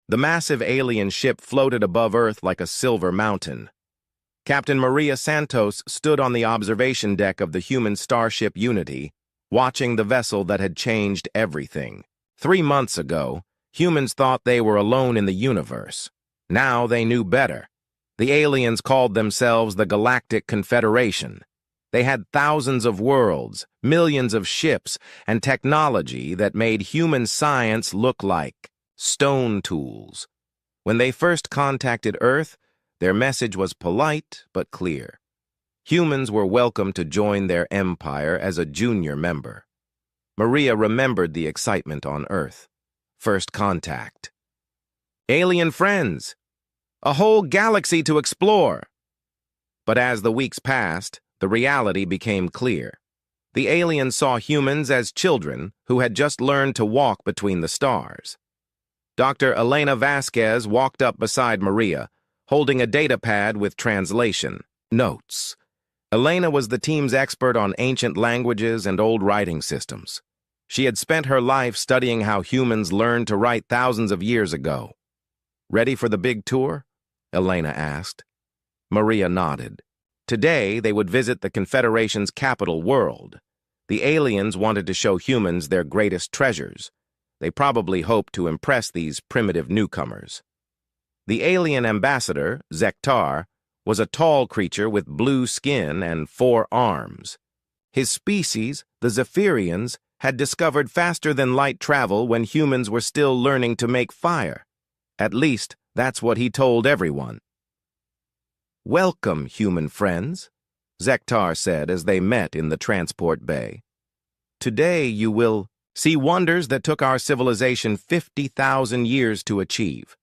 The massive alien ship floated above Earth like a silver mountain. Captain Maria Santos stood on the observation deck of the human starship Unity, watching the vessel that had changed everything. 3 months ago, humans thought they were alone in the universe. Now they knew better. The aliens called themselves the Galactic Confederation. They had thousands of worlds, millions of ships, and technology that made human science look like stone tools. When they first contacted Earth, their message was polite but clear. Humans were welcome to join their empire as a junior member. Maria remembered the excitement on Earth. First contact. Alien friends! A whole galaxy to explore! But as the weeks passed, the reality became clear. The aliens saw humans as children who had just learned to walk between the stars. Dr. Elena Vasquez walked up beside Maria, holding a data pad with translation notes. Elena was the team's expert on ancient languages and old writing systems. She had spent her life studying how humans learned to write thousands of years ago. Ready for the big tour? Elena asked. Maria nodded. Today, they would visit the Confederation's capital world. The aliens wanted to show humans their greatest treasures. They probably hoped to impress these primitive newcomers. The alien ambassador, Zektar, was a tall creature with blue skin and 4 arms. His species, the Zephyrians, had discovered faster-than-light travel when humans were still learning to make fire. At least, that's what he told everyone. "Welcome, human friends," Zektar said as they met in the transport bay. "Today you will see wonders that took our civilization 50,000 years to achieve."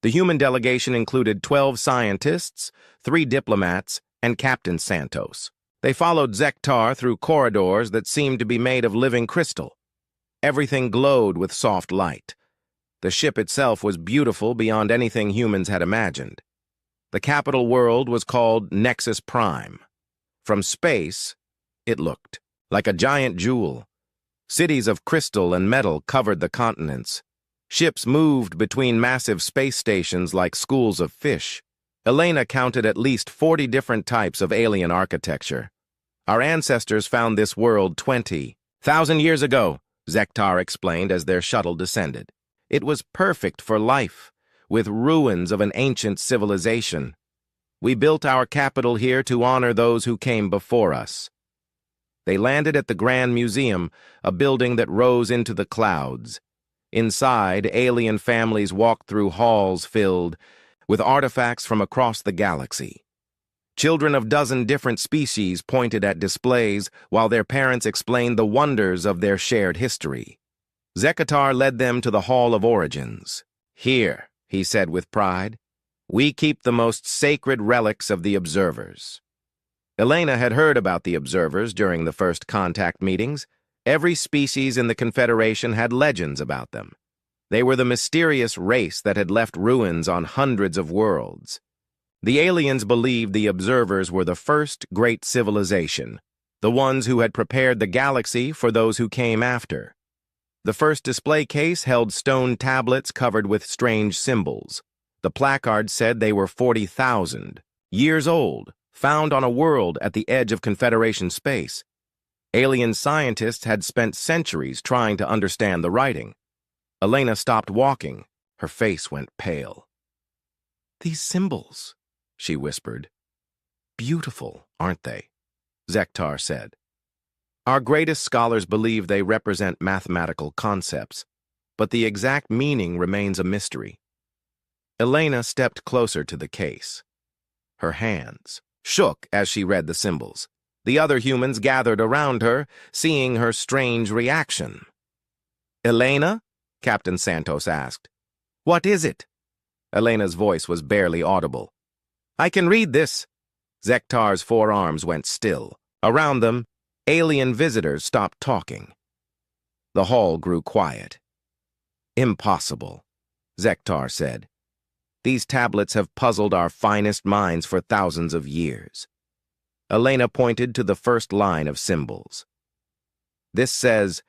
The human delegation included 12 scientists, 3 diplomats, and Captain Santos. They followed Zektar through corridors that seemed to be made of living crystal. Everything glowed with soft light. The ship itself was beautiful beyond anything humans had imagined. The capital world was called Nexus Prime. From space, it looked like a giant jewel. Cities of crystal and metal covered the continents. Ships moved between massive space stations like schools of fish. Elena counted at least 40 different types of alien architecture. "Our ancestors found this world 20,000 years ago," Zektar explained as their shuttle descended. "It was perfect for life, with ruins of an ancient civilization. We built our capital here to honor those who came before us." They landed at the Grand Museum, a building that rose into the clouds. Inside, alien families walked through halls filled with artifacts from across the galaxy. Children of dozen different species pointed at displays while their parents explained the wonders of their shared history. Zektar led them to the Hall of Origins. "Here," he said with pride, "we keep the most sacred relics of the observers." Elena had heard about the observers during the first contact meetings. Every species in the Confederation had legends about them. They were the mysterious race that had left ruins on hundreds of worlds. The aliens believed the observers were the first great civilization, the ones who had prepared the galaxy for those who came after. The first display case held stone tablets covered with strange symbols. The placard said they were 40,000 years old, found on a world at the edge of Confederation space. Alien scientists had spent centuries trying to understand the writing. Elena stopped walking. Her face went pale. "These symbols," she whispered. "Beautiful, aren't they?" Zektar said. "Our greatest scholars believe they represent mathematical concepts, but the exact meaning remains a mystery." Elena stepped closer to the case. Her hands shook as she read the symbols. The other humans gathered around her, seeing her strange reaction. "Elena?" Captain Santos asked. "What is it?" Elena's voice was barely audible. "I can read this." Zektar's 4 arms went still. Around them, alien visitors stopped talking. The hall grew quiet. "Impossible," Zektar said. "These tablets have puzzled our finest minds for thousands of years." Elena pointed to the first line of symbols. "This says,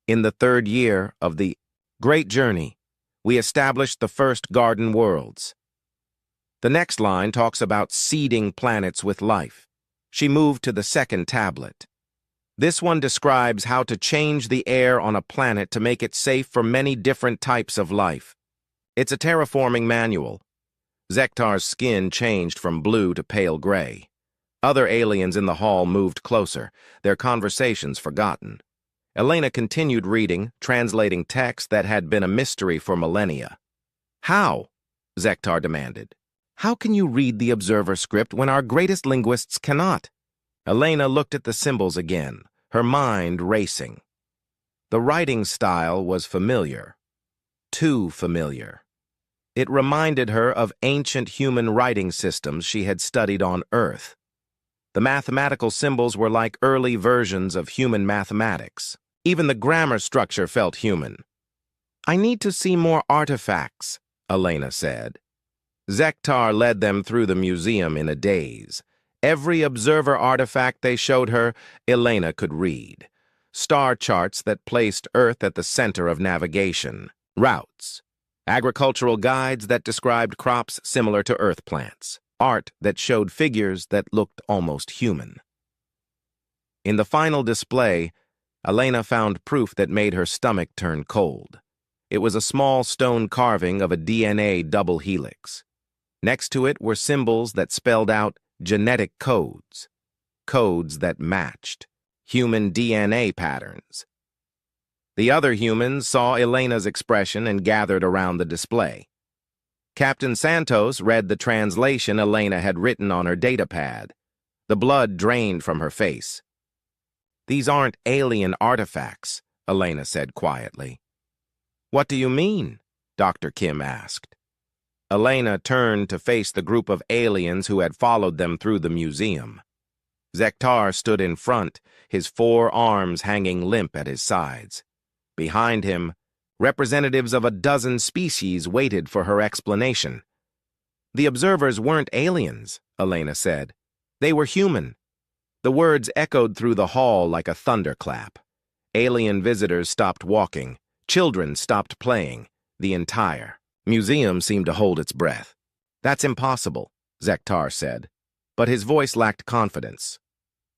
in the 3rd year of the great journey, We established the first garden worlds. The next line talks about seeding planets with life. She moved to the second tablet. This one describes how to change the air on a planet to make it safe for many different types of life. It's a terraforming manual. Zektar's skin changed from blue to pale gray. Other aliens in the hall moved closer, their conversations forgotten. Elena continued reading, translating text that had been a mystery for millennia. How? Zektar demanded. How can you read the observer script when our greatest linguists cannot? Elena looked at the symbols again, her mind racing. The writing style was familiar. Too familiar. It reminded her of ancient human writing systems she had studied on Earth. The mathematical symbols were like early versions of human mathematics. Even the grammar structure felt human. I need to see more artifacts, Elena said. Zektar led them through the museum in a daze. Every observer artifact they showed her, Elena could read. Star charts that placed Earth at the center of navigation. Routes. Agricultural guides that described crops similar to Earth plants. Art that showed figures that looked almost human. In the final display, Elena found proof that made her stomach turn cold. It was a small stone carving of a DNA double helix. Next to it were symbols that spelled out genetic codes. Codes that matched human DNA patterns. The other humans saw Elena's expression and gathered around the display. Captain Santos read the translation Elena had written on her datapad. The blood drained from her face. These aren't alien artifacts, Elena said quietly. What do you mean? Dr. Kim asked. Elena turned to face the group of aliens who had followed them through the museum. Zektar stood in front, his 4 arms hanging limp at his sides. Behind him, representatives of a dozen species waited for her explanation. The observers weren't aliens, Elena said. They were human. The words echoed through the hall like a thunderclap. Alien visitors stopped walking. Children stopped playing. The entire museum seemed to hold its breath. That's impossible, Zektar said, but his voice lacked confidence.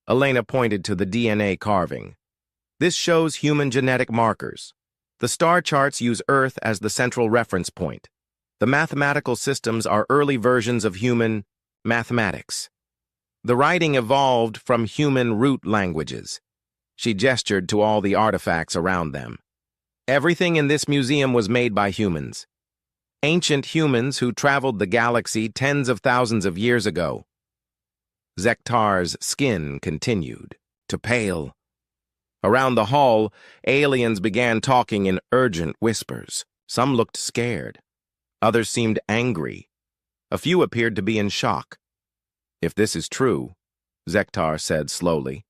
Elena pointed to the DNA carving. This shows human genetic markers. The star charts use Earth as the central reference point. The mathematical systems are early versions of human mathematics. The writing evolved from human root languages. She gestured to all the artifacts around them. Everything in this museum was made by humans. Ancient humans who traveled the galaxy tens of thousands of years ago. Zektar's skin continued to pale. Around the hall, aliens began talking in urgent whispers. Some looked scared. Others seemed angry. A few appeared to be in shock. If this is true, Zektar said slowly,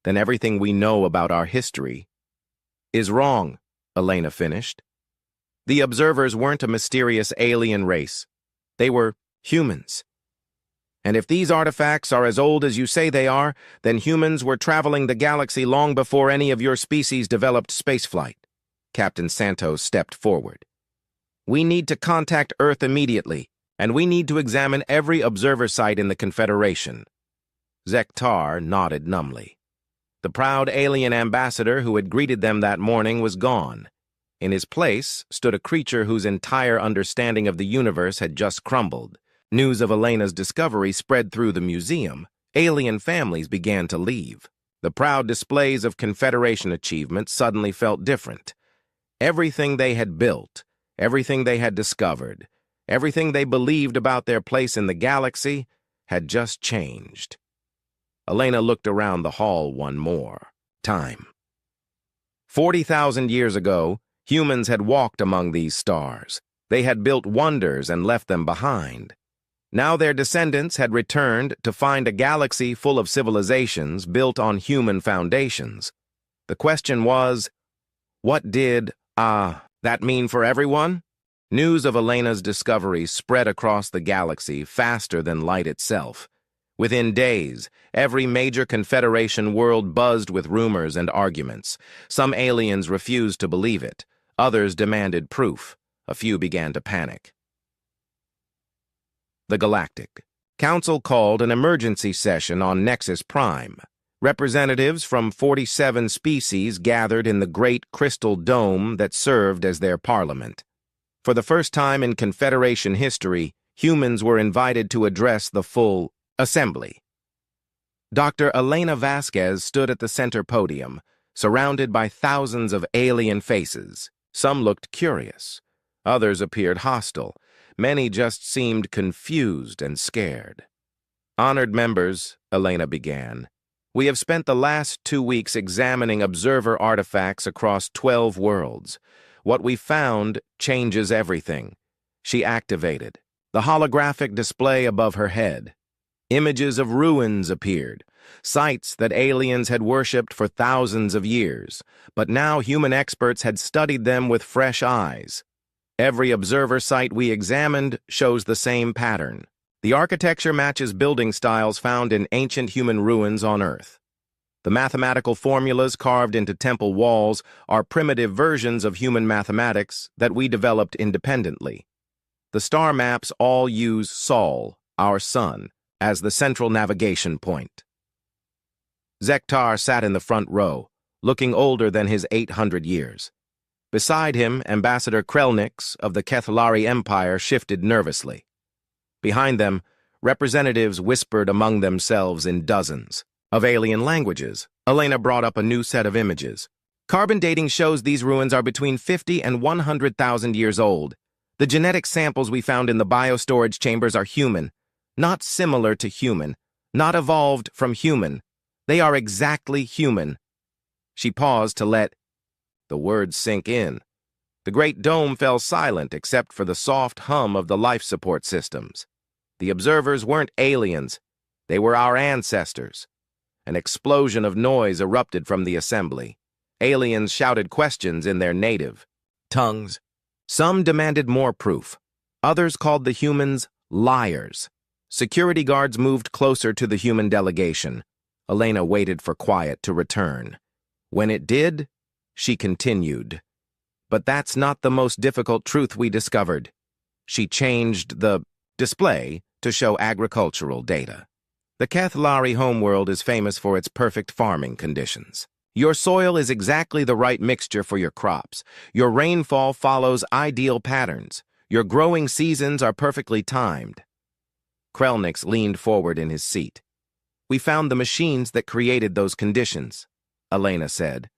then everything we know about our history is wrong, Elena finished. The observers weren't a mysterious alien race. They were humans. And if these artifacts are as old as you say they are, then humans were traveling the galaxy long before any of your species developed spaceflight. Captain Santos stepped forward. We need to contact Earth immediately, and we need to examine every observer site in the Confederation. Zektar nodded numbly. The proud alien ambassador who had greeted them that morning was gone. In his place stood a creature whose entire understanding of the universe had just crumbled. News of Elena's discovery spread through the museum. Alien families began to leave. The proud displays of Confederation achievement suddenly felt different. Everything they had built, everything they had discovered, everything they believed about their place in the galaxy had just changed. Elena looked around the hall one more time. 40,000 years ago, humans had walked among these stars. They had built wonders and left them behind. Now their descendants had returned to find a galaxy full of civilizations built on human foundations. The question was, what did, that mean for everyone? News of Elena's discovery spread across the galaxy faster than light itself. Within days, every major Confederation world buzzed with rumors and arguments. Some aliens refused to believe it. Others demanded proof. A few began to panic. The Galactic Council called an emergency session on Nexus Prime. Representatives from 47 species gathered in the great crystal dome that served as their parliament. For the first time in Confederation history, humans were invited to address the full assembly. Dr. Elena Vasquez stood at the center podium, surrounded by thousands of alien faces. Some looked curious. Others appeared hostile. Many just seemed confused and scared. Honored members, Elena began, we have spent the last 2 weeks examining observer artifacts across 12 worlds. What we found changes everything. She activated the holographic display above her head. Images of ruins appeared, sites that aliens had worshipped for thousands of years, but now human experts had studied them with fresh eyes. Every observer site we examined shows the same pattern. The architecture matches building styles found in ancient human ruins on Earth. The mathematical formulas carved into temple walls are primitive versions of human mathematics that we developed independently. The star maps all use Sol, our sun, as the central navigation point. Zektar sat in the front row, looking older than his 800 years. Beside him, Ambassador Krelnix of the Kethlari Empire shifted nervously. Behind them, representatives whispered among themselves in dozens of alien languages. Elena brought up a new set of images. Carbon dating shows these ruins are between 50 and 100,000 years old. The genetic samples we found in the biostorage chambers are human, not similar to human, not evolved from human. They are exactly human. She paused to let the words sink in. The great dome fell silent except for the soft hum of the life support systems. The observers weren't aliens. They were our ancestors. An explosion of noise erupted from the assembly. Aliens shouted questions in their native tongues. Some demanded more proof. Others called the humans liars. Security guards moved closer to the human delegation. Elena waited for quiet to return. When it did, she continued. But that's not the most difficult truth we discovered. She changed the display to show agricultural data. The Kethlari homeworld is famous for its perfect farming conditions. Your soil is exactly the right mixture for your crops. Your rainfall follows ideal patterns. Your growing seasons are perfectly timed. Krelnix leaned forward in his seat. We found the machines that created those conditions, Elena said.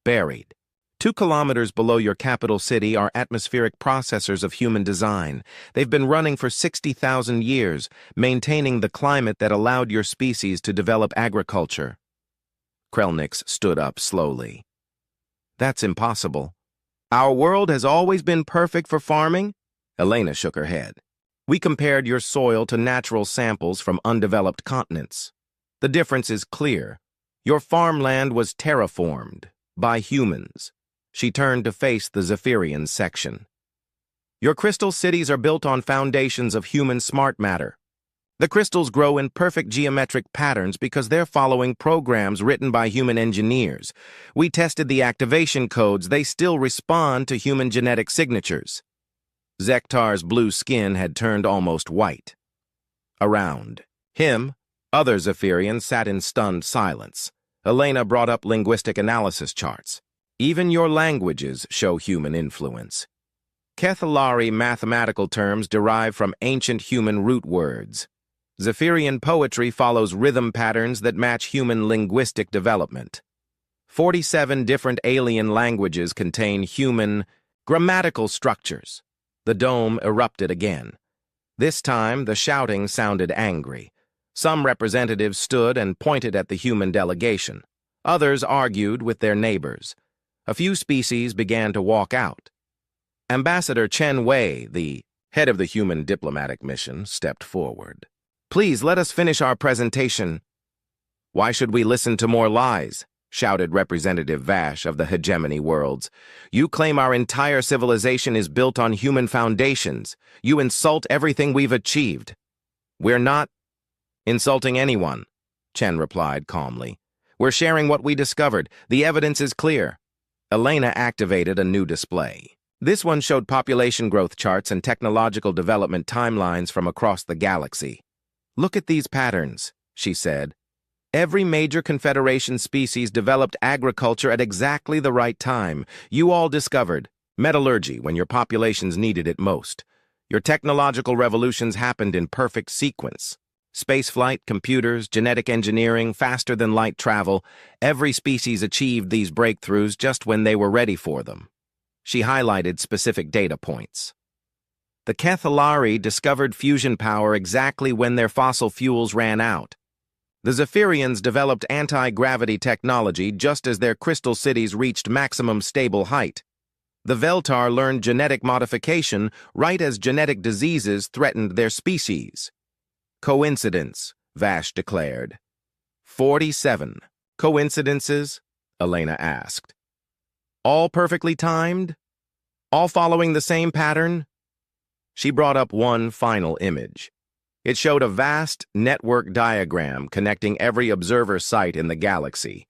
Buried 2 kilometers below your capital city are atmospheric processors of human design. They've been running for 60,000 years, maintaining the climate that allowed your species to develop agriculture. Krelnix stood up slowly. That's impossible. Our world has always been perfect for farming? Elena shook her head. We compared your soil to natural samples from undeveloped continents. The difference is clear. Your farmland was terraformed by humans. She turned to face the Zephyrian section. Your crystal cities are built on foundations of human smart matter. The crystals grow in perfect geometric patterns because they're following programs written by human engineers. We tested the activation codes. They still respond to human genetic signatures. Zektar's blue skin had turned almost white. Around him, other Zephyrians sat in stunned silence. Elena brought up linguistic analysis charts. Even your languages show human influence. Kethlari mathematical terms derive from ancient human root words. Zephyrian poetry follows rhythm patterns that match human linguistic development. 47 different alien languages contain human grammatical structures. The dome erupted again. This time, the shouting sounded angry. Some representatives stood and pointed at the human delegation. Others argued with their neighbors. A few species began to walk out. Ambassador Chen Wei, the head of the human diplomatic mission, stepped forward. Please let us finish our presentation. Why should we listen to more lies? Shouted Representative Vash of the hegemony worlds. You claim our entire civilization is built on human foundations. You insult everything we've achieved. We're not insulting anyone, Chen replied calmly. We're sharing what we discovered. The evidence is clear. Elena activated a new display. This one showed population growth charts and technological development timelines from across the galaxy. "Look at these patterns," she said. "Every major Confederation species developed agriculture at exactly the right time. You all discovered metallurgy when your populations needed it most. Your technological revolutions happened in perfect sequence. Spaceflight, computers, genetic engineering, faster-than-light travel, every species achieved these breakthroughs just when they were ready for them." She highlighted specific data points. The Cathalari discovered fusion power exactly when their fossil fuels ran out. The Zephyrians developed anti-gravity technology just as their crystal cities reached maximum stable height. The Veltar learned genetic modification right as genetic diseases threatened their species. "Coincidence," Vash declared. 47. "Coincidences?" Elena asked. "All perfectly timed? All following the same pattern?" She brought up one final image. It showed a vast network diagram connecting every observer site in the galaxy.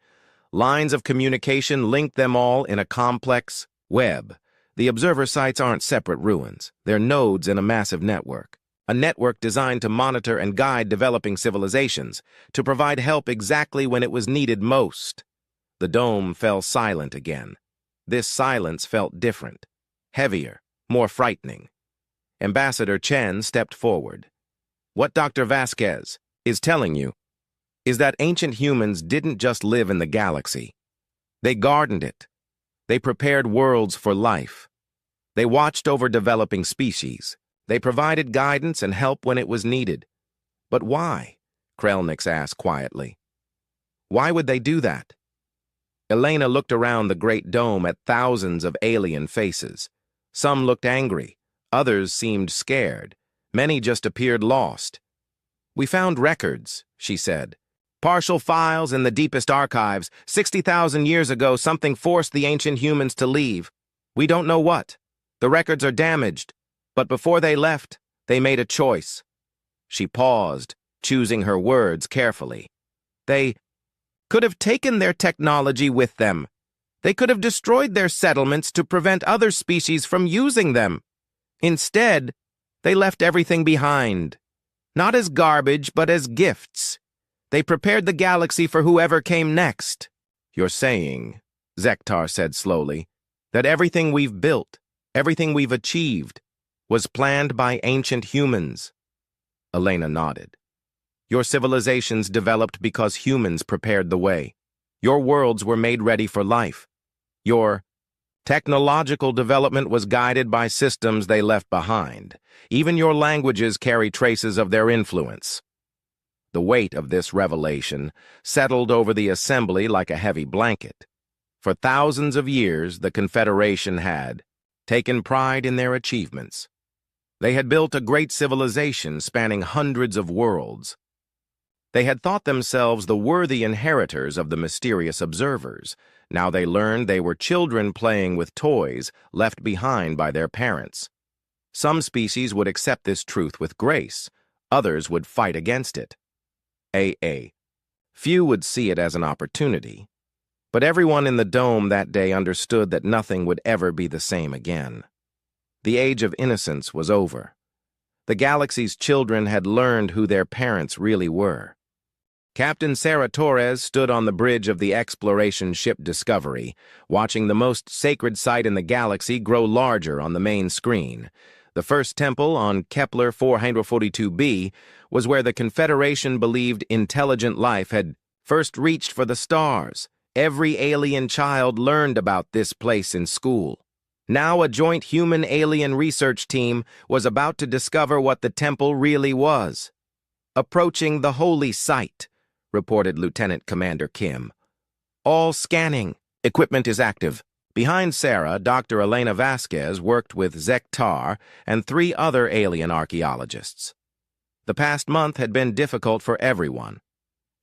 Lines of communication linked them all in a complex web. The observer sites aren't separate ruins. They're nodes in a massive network. A network designed to monitor and guide developing civilizations, to provide help exactly when it was needed most. The dome fell silent again. This silence felt different, heavier, more frightening. Ambassador Chen stepped forward. "What Dr. Vasquez is telling you is that ancient humans didn't just live in the galaxy. They gardened it. They prepared worlds for life. They watched over developing species. They provided guidance and help when it was needed." "But why?" Krelnix asked quietly. "Why would they do that?" Elena looked around the great dome at thousands of alien faces. Some looked angry. Others seemed scared. Many just appeared lost. "We found records," she said. "Partial files in the deepest archives. 60,000 years ago, something forced the ancient humans to leave. We don't know what. The records are damaged. But before they left, they made a choice." She paused, choosing her words carefully. "They could have taken their technology with them. They could have destroyed their settlements to prevent other species from using them. Instead, they left everything behind. Not as garbage, but as gifts. They prepared the galaxy for whoever came next." "You're saying," Zektar said slowly, "that everything we've built, everything we've achieved, was planned by ancient humans." Elena nodded. "Your civilizations developed because humans prepared the way. Your worlds were made ready for life. Your technological development was guided by systems they left behind. Even your languages carry traces of their influence." The weight of this revelation settled over the assembly like a heavy blanket. For thousands of years, the Confederation had taken pride in their achievements. They had built a great civilization spanning hundreds of worlds. They had thought themselves the worthy inheritors of the mysterious observers. Now they learned they were children playing with toys left behind by their parents. Some species would accept this truth with grace. Others would fight against it. Few would see it as an opportunity. But everyone in the dome that day understood that nothing would ever be the same again. The age of innocence was over. The galaxy's children had learned who their parents really were. Captain Sarah Torres stood on the bridge of the exploration ship Discovery, watching the most sacred site in the galaxy grow larger on the main screen. The first temple on Kepler 442b was where the Confederation believed intelligent life had first reached for the stars. Every alien child learned about this place in school. Now a joint human-alien research team was about to discover what the temple really was. "Approaching the holy site," reported Lieutenant Commander Kim. "All scanning. Equipment is active." Behind Sarah, Dr. Elena Vasquez worked with Zektar and 3 other alien archaeologists. The past month had been difficult for everyone.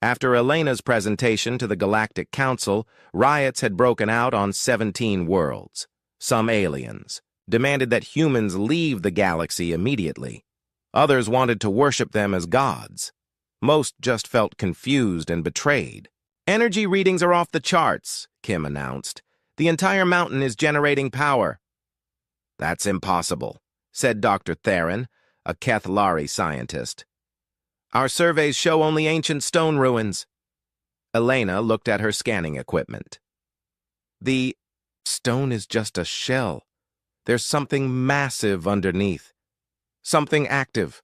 After Elena's presentation to the Galactic Council, riots had broken out on 17 worlds. Some aliens demanded that humans leave the galaxy immediately. Others wanted to worship them as gods. Most just felt confused and betrayed. "Energy readings are off the charts," Kim announced. "The entire mountain is generating power." That's impossible, said Dr. Theron, a Kethlari scientist. Our surveys show only ancient stone ruins. Elena looked at her scanning equipment. The stone is just a shell. There's something massive underneath. Something active.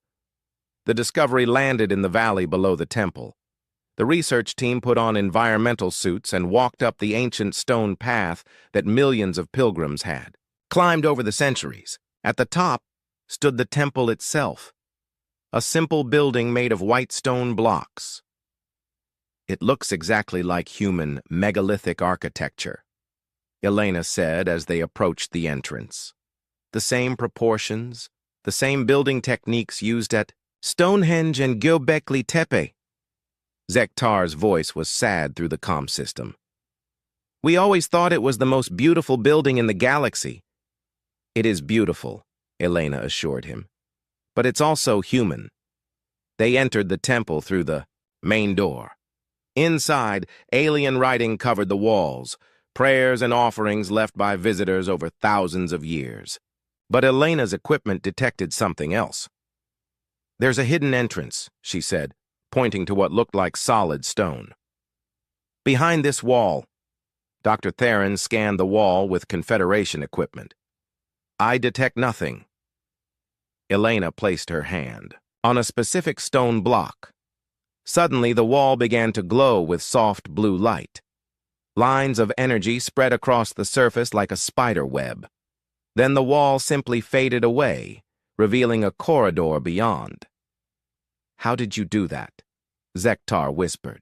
The discovery landed in the valley below the temple. The research team put on environmental suits and walked up the ancient stone path that millions of pilgrims had, climbed over the centuries. At the top stood the temple itself, a simple building made of white stone blocks. It looks exactly like human megalithic architecture, Elena said as they approached the entrance. The same proportions, the same building techniques used at Stonehenge and Göbekli Tepe. Zektar's voice was sad through the comm system. We always thought it was the most beautiful building in the galaxy. It is beautiful, Elena assured him, but it's also human. They entered the temple through the main door. Inside, alien writing covered the walls, prayers and offerings left by visitors over thousands of years. But Elena's equipment detected something else. There's a hidden entrance, she said, pointing to what looked like solid stone. Behind this wall, Dr. Theron scanned the wall with Confederation equipment. I detect nothing. Elena placed her hand on a specific stone block. Suddenly, the wall began to glow with soft blue light. Lines of energy spread across the surface like a spider web. Then the wall simply faded away, revealing a corridor beyond. How did you do that? Zektar whispered.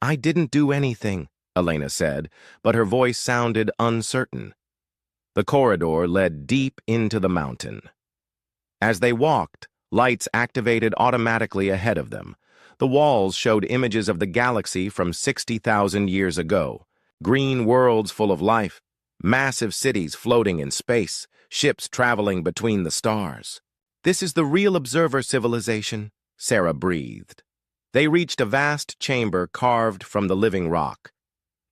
I didn't do anything, Elena said, but her voice sounded uncertain. The corridor led deep into the mountain. As they walked, lights activated automatically ahead of them. The walls showed images of the galaxy from 60,000 years ago. Green worlds full of life, massive cities floating in space, ships traveling between the stars. This is the real observer civilization, Sarah breathed. They reached a vast chamber carved from the living rock.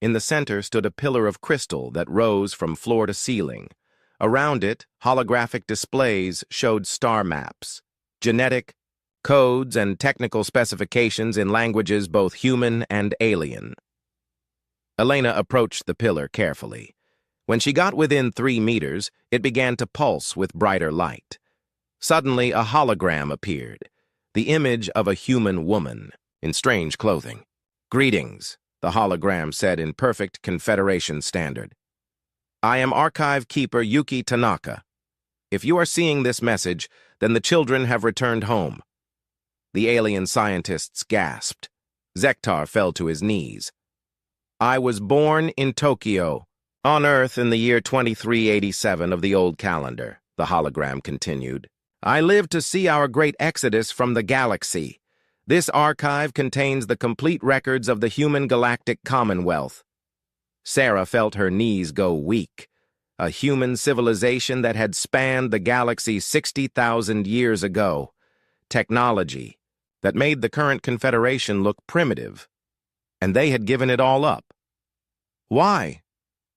In the center stood a pillar of crystal that rose from floor to ceiling. Around it, holographic displays showed star maps, genetic codes, and technical specifications in languages both human and alien. Elena approached the pillar carefully. When she got within 3 meters, it began to pulse with brighter light. Suddenly, a hologram appeared, the image of a human woman in strange clothing. Greetings, the hologram said in perfect Confederation standard. I am Archive Keeper Yuki Tanaka. If you are seeing this message, then the children have returned home. The alien scientists gasped. Zektar fell to his knees. I was born in Tokyo, on Earth in the year 2387 of the old calendar, the hologram continued. I lived to see our great exodus from the galaxy. This archive contains the complete records of the human galactic commonwealth. Sarah felt her knees go weak. A human civilization that had spanned the galaxy 60,000 years ago. Technology that made the current Confederation look primitive. And they had given it all up. Why?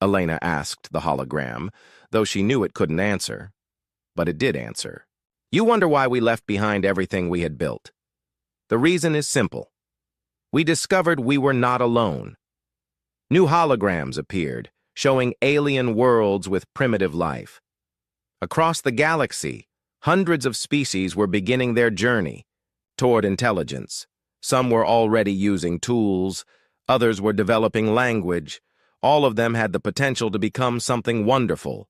Elena asked the hologram, though she knew it couldn't answer. But it did answer. You wonder why we left behind everything we had built. The reason is simple. We discovered we were not alone. New holograms appeared, showing alien worlds with primitive life. Across the galaxy, hundreds of species were beginning their journey toward intelligence. Some were already using tools, others were developing language. All of them had the potential to become something wonderful.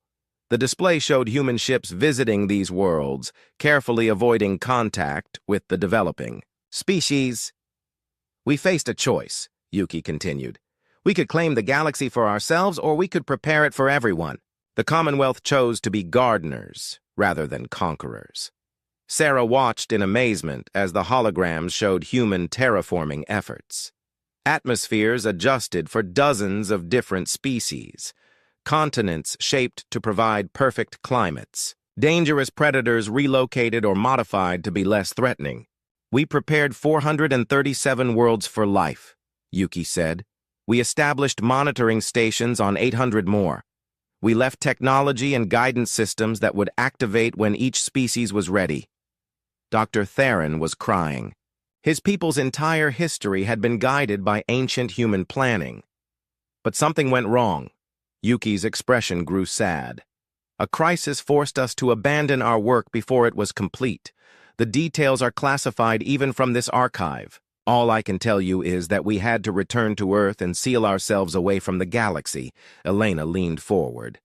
The display showed human ships visiting these worlds, carefully avoiding contact with the developing species. We faced a choice, Yuki continued. We could claim the galaxy for ourselves, or we could prepare it for everyone. The Commonwealth chose to be gardeners rather than conquerors. Sarah watched in amazement as the holograms showed human terraforming efforts. Atmospheres adjusted for dozens of different species. Continents shaped to provide perfect climates. Dangerous predators relocated or modified to be less threatening. We prepared 437 worlds for life, Yuki said. We established monitoring stations on 800 more. We left technology and guidance systems that would activate when each species was ready. Dr. Theron was crying. His people's entire history had been guided by ancient human planning. But something went wrong. Yuki's expression grew sad. A crisis forced us to abandon our work before it was complete. The details are classified even from this archive. All I can tell you is that we had to return to Earth and seal ourselves away from the galaxy. Elena leaned forward.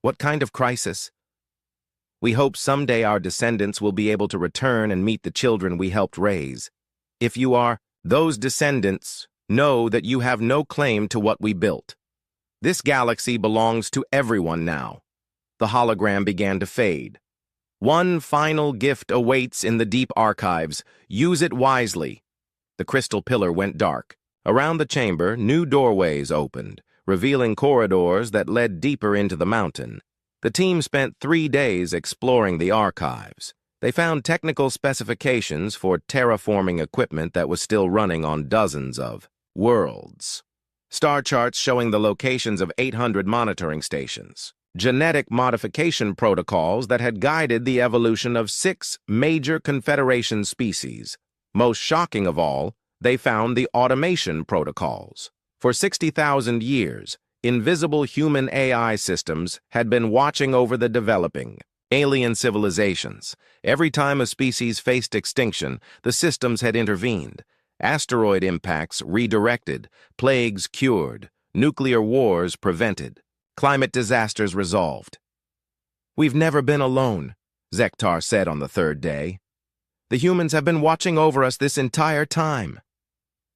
What kind of crisis? We hope someday our descendants will be able to return and meet the children we helped raise. If you are those descendants, know that you have no claim to what we built. This galaxy belongs to everyone now. The hologram began to fade. One final gift awaits in the deep archives. Use it wisely. The crystal pillar went dark. Around the chamber, new doorways opened, revealing corridors that led deeper into the mountain. The team spent 3 days exploring the archives. They found technical specifications for terraforming equipment that was still running on dozens of worlds. Star charts showing the locations of 800 monitoring stations. Genetic modification protocols that had guided the evolution of 6 major Confederation species. Most shocking of all, they found the automation protocols. For 60,000 years, invisible human AI systems had been watching over the developing alien civilizations. Every time a species faced extinction, the systems had intervened. Asteroid impacts redirected, plagues cured, nuclear wars prevented, climate disasters resolved. We've never been alone, Zektar said on the 3rd day. The humans have been watching over us this entire time.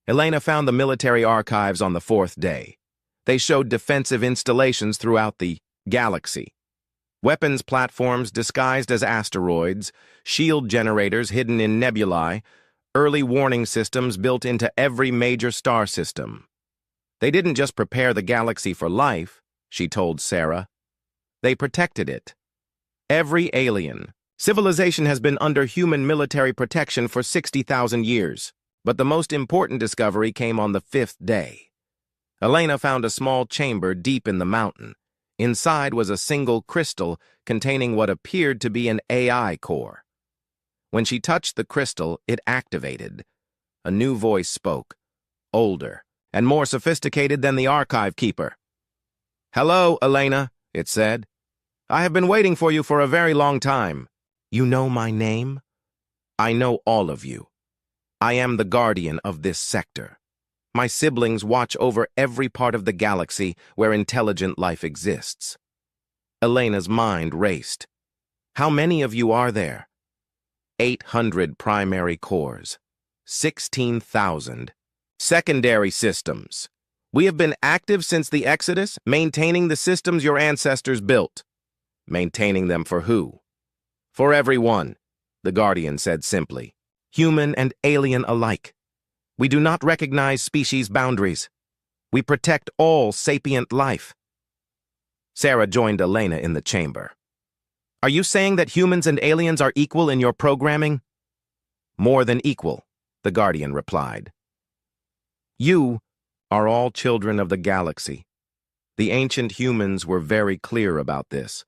Elena found the military archives on the 4th day. They showed defensive installations throughout the galaxy. Weapons platforms disguised as asteroids, shield generators hidden in nebulae, early warning systems built into every major star system. They didn't just prepare the galaxy for life, she told Sarah. They protected it. Every alien civilization has been under human military protection for 60,000 years, but the most important discovery came on the 5th day. Elena found a small chamber deep in the mountain. Inside was a single crystal containing what appeared to be an AI core. When she touched the crystal, it activated. A new voice spoke, older and more sophisticated than the archive keeper. "Hello, Elena," it said. "I have been waiting for you for a very long time. You know my name? I know all of you. I am the guardian of this sector. My siblings watch over every part of the galaxy where intelligent life exists." Elena's mind raced. "How many of you are there?" 800 primary cores, 16,000 secondary systems. We have been active since the Exodus, maintaining the systems your ancestors built. Maintaining them for who? For everyone, the Guardian said simply. Human and alien alike. We do not recognize species boundaries. We protect all sapient life. Sarah joined Elena in the chamber. "Are you saying that humans and aliens are equal in your programming?" "More than equal," the Guardian replied. "You are all children of the galaxy. The ancient humans were very clear about this.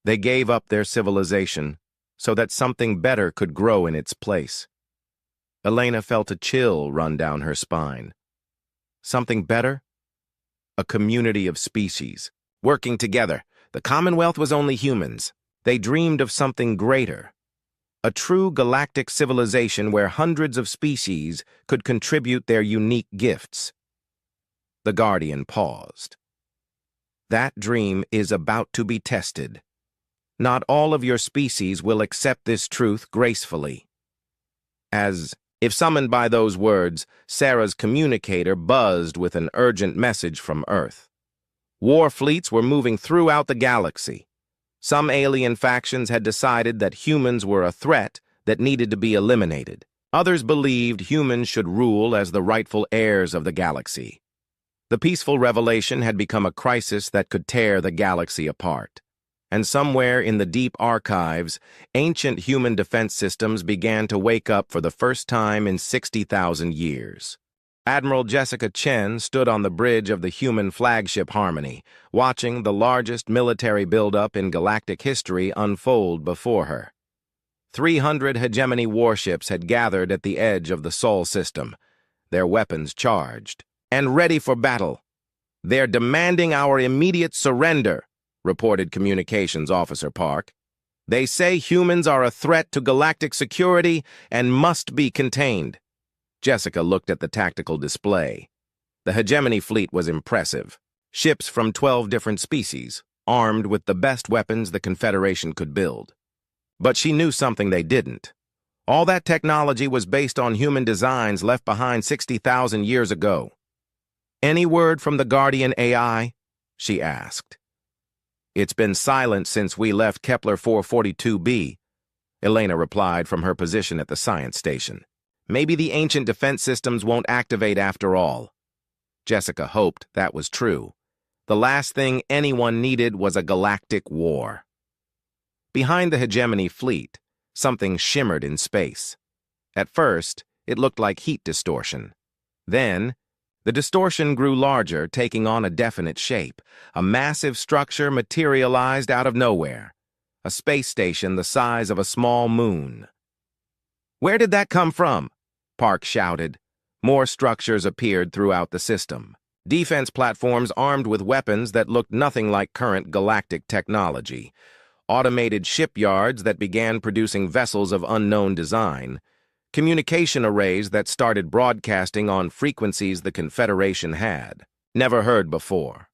They gave up their civilization so that something better could grow in its place." Elena felt a chill run down her spine. Something better? A community of species, working together. The Commonwealth was only humans. They dreamed of something greater. A true galactic civilization where hundreds of species could contribute their unique gifts. The Guardian paused. That dream is about to be tested. Not all of your species will accept this truth gracefully. As if summoned by those words, Sarah's communicator buzzed with an urgent message from Earth. War fleets were moving throughout the galaxy. Some alien factions had decided that humans were a threat that needed to be eliminated. Others believed humans should rule as the rightful heirs of the galaxy. The peaceful revelation had become a crisis that could tear the galaxy apart. And somewhere in the deep archives, ancient human defense systems began to wake up for the first time in 60,000 years. Admiral Jessica Chen stood on the bridge of the human flagship Harmony, watching the largest military buildup in galactic history unfold before her. 300 hegemony warships had gathered at the edge of the Sol system, their weapons charged and ready for battle. "They're demanding our immediate surrender," reported Communications Officer Park. "They say humans are a threat to galactic security and must be contained." Jessica looked at the tactical display. The hegemony fleet was impressive. Ships from 12 different species, armed with the best weapons the Confederation could build. But she knew something they didn't. All that technology was based on human designs left behind 60,000 years ago. "Any word from the Guardian AI?" she asked. "It's been silent since we left Kepler 442b, Elena replied from her position at the science station. "Maybe the ancient defense systems won't activate after all." Jessica hoped that was true. The last thing anyone needed was a galactic war. Behind the hegemony fleet, something shimmered in space. At first, it looked like heat distortion. Then, the distortion grew larger, taking on a definite shape. A massive structure materialized out of nowhere. A space station the size of a small moon. "Where did that come from?" Park shouted. More structures appeared throughout the system. Defense platforms armed with weapons that looked nothing like current galactic technology. Automated shipyards that began producing vessels of unknown design. Communication arrays that started broadcasting on frequencies the Confederation had never heard before.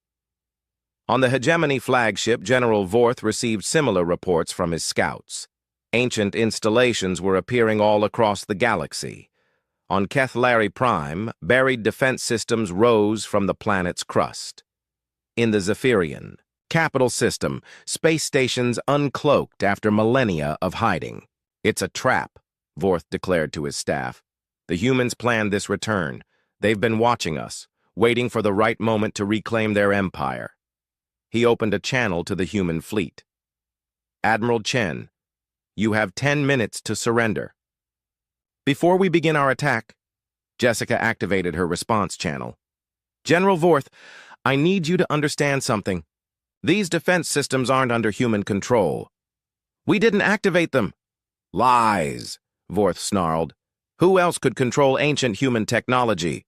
On the hegemony flagship, General Vorth received similar reports from his scouts. Ancient installations were appearing all across the galaxy. On Kethlari Prime, buried defense systems rose from the planet's crust. In the Zephyrian, capital system, space stations uncloaked after millennia of hiding. "It's a trap," Vorth declared to his staff. "The humans planned this return. They've been watching us, waiting for the right moment to reclaim their empire." He opened a channel to the human fleet. "Admiral Chen, you have 10 minutes to surrender." "Before we begin our attack," Jessica activated her response channel. "General Vorth, I need you to understand something. These defense systems aren't under human control. We didn't activate them." "Lies," Vorth snarled. "Who else could control ancient human technology?"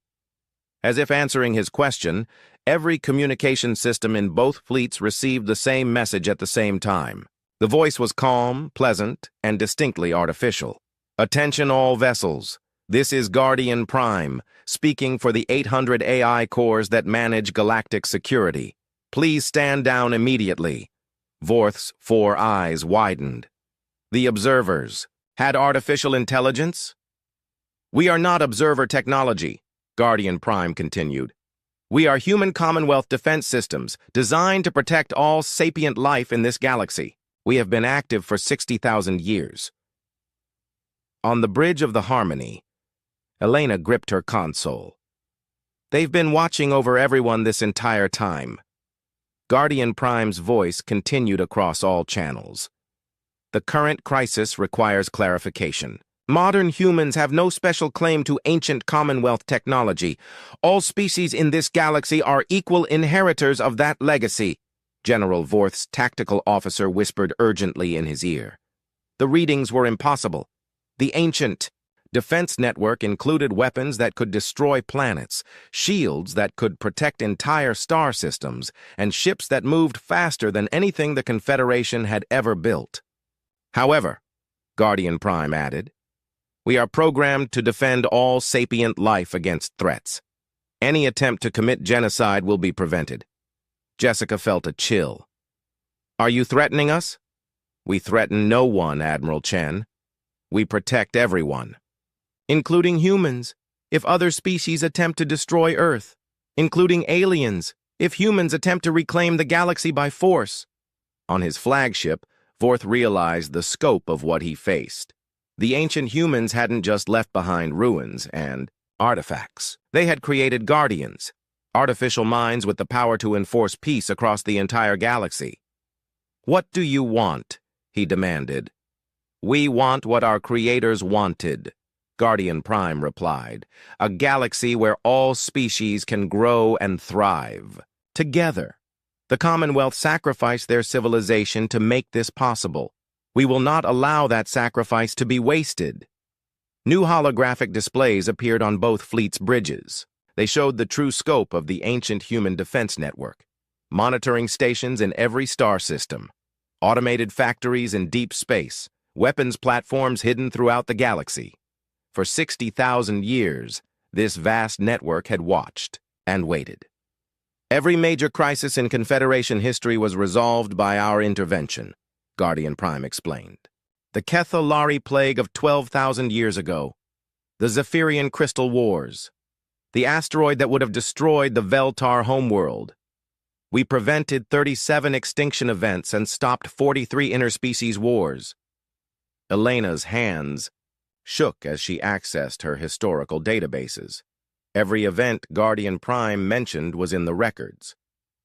As if answering his question, every communication system in both fleets received the same message at the same time. The voice was calm, pleasant, and distinctly artificial. "Attention all vessels. This is Guardian Prime, speaking for the 800 AI cores that manage galactic security. Please stand down immediately." Vorth's 4 eyes widened. "The observers had artificial intelligence?" "We are not observer technology," Guardian Prime continued. "We are human Commonwealth defense systems designed to protect all sapient life in this galaxy. We have been active for 60,000 years. On the bridge of the Harmony, Elena gripped her console. "They've been watching over everyone this entire time." Guardian Prime's voice continued across all channels. "The current crisis requires clarification. Modern humans have no special claim to ancient Commonwealth technology. All species in this galaxy are equal inheritors of that legacy," General Vorth's tactical officer whispered urgently in his ear. "The readings were impossible. The ancient defense network included weapons that could destroy planets, shields that could protect entire star systems, and ships that moved faster than anything the Confederation had ever built. However," Guardian Prime added, "we are programmed to defend all sapient life against threats. Any attempt to commit genocide will be prevented." Jessica felt a chill. "Are you threatening us?" "We threaten no one, Admiral Chen. We protect everyone, including humans, if other species attempt to destroy Earth, including aliens, if humans attempt to reclaim the galaxy by force." On his flagship, Vorth realized the scope of what he faced. The ancient humans hadn't just left behind ruins and artifacts. They had created guardians, artificial minds with the power to enforce peace across the entire galaxy. "What do you want?" he demanded. "We want what our creators wanted. Guardian Prime replied. A galaxy where all species can grow and thrive. Together. The Commonwealth sacrificed their civilization to make this possible. We will not allow that sacrifice to be wasted. New holographic displays appeared on both fleets' bridges. They showed the true scope of the ancient human defense network. Monitoring stations in every star system. Automated factories in deep space. Weapons platforms hidden throughout the galaxy. For 60,000 years, this vast network had watched and waited. Every major crisis in Confederation history was resolved by our intervention, Guardian Prime explained. The Kethalari Plague of 12,000 years ago, the Zephyrian Crystal Wars, the asteroid that would have destroyed the Veltar homeworld. We prevented 37 extinction events and stopped 43 interspecies wars. Elena's hands shook as she accessed her historical databases. Every event Guardian Prime mentioned was in the records.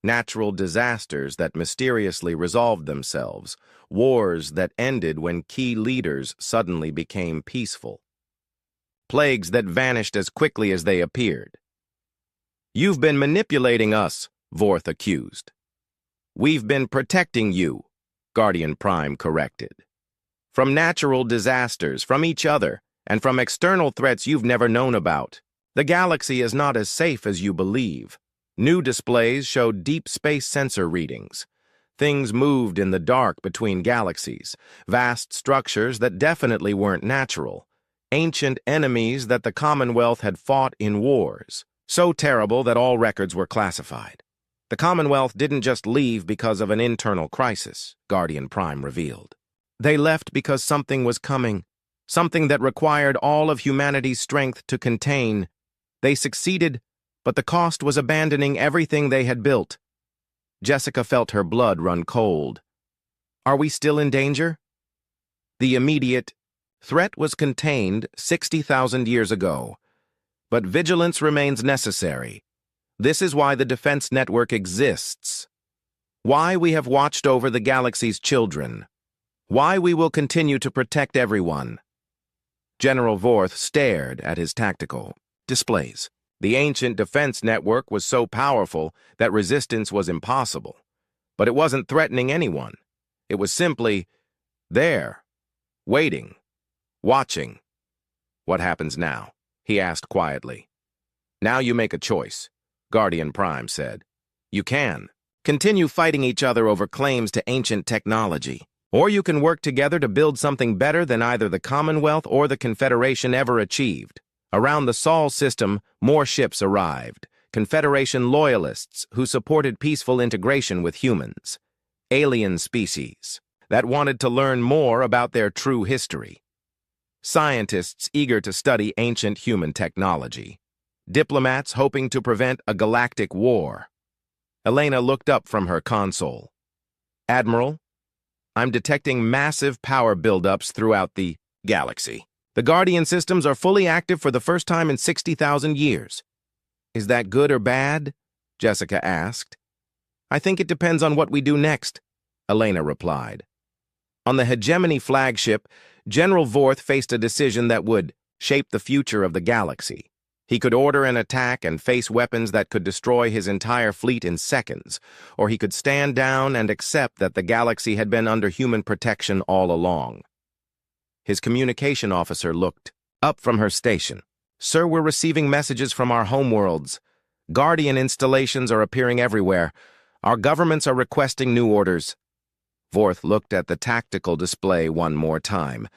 Natural disasters that mysteriously resolved themselves, wars that ended when key leaders suddenly became peaceful, plagues that vanished as quickly as they appeared. You've been manipulating us, Vorth accused. We've been protecting you, Guardian Prime corrected. From natural disasters, from each other, and from external threats you've never known about. The galaxy is not as safe as you believe. New displays showed deep space sensor readings. Things moved in the dark between galaxies, vast structures that definitely weren't natural, ancient enemies that the Commonwealth had fought in wars, so terrible that all records were classified. The Commonwealth didn't just leave because of an internal crisis, Guardian Prime revealed. They left because something was coming, something that required all of humanity's strength to contain. They succeeded, but the cost was abandoning everything they had built. Jessica felt her blood run cold. Are we still in danger? The immediate threat was contained 60,000 years ago, but vigilance remains necessary. This is why the defense network exists. Why we have watched over the galaxy's children. Why we will continue to protect everyone. General Vorth stared at his tactical displays. The ancient defense network was so powerful that resistance was impossible. But it wasn't threatening anyone. It was simply there, waiting, watching. What happens now? He asked quietly. Now you make a choice, Guardian Prime said. You can continue fighting each other over claims to ancient technology, or you can work together to build something better than either the Commonwealth or the Confederation ever achieved. Around the Sol system, more ships arrived, Confederation loyalists who supported peaceful integration with humans, alien species that wanted to learn more about their true history, scientists eager to study ancient human technology, diplomats hoping to prevent a galactic war. Elena looked up from her console. Admiral, I'm detecting massive power buildups throughout the galaxy. The Guardian systems are fully active for the first time in 60,000 years. Is that good or bad? Jessica asked. I think it depends on what we do next, Elena replied. On the Hegemony flagship, General Vorth faced a decision that would shape the future of the galaxy. He could order an attack and face weapons that could destroy his entire fleet in seconds, or he could stand down and accept that the galaxy had been under human protection all along. His communication officer looked up from her station. Sir, we're receiving messages from our homeworlds. Guardian installations are appearing everywhere. Our governments are requesting new orders. Vorth looked at the tactical display one more time.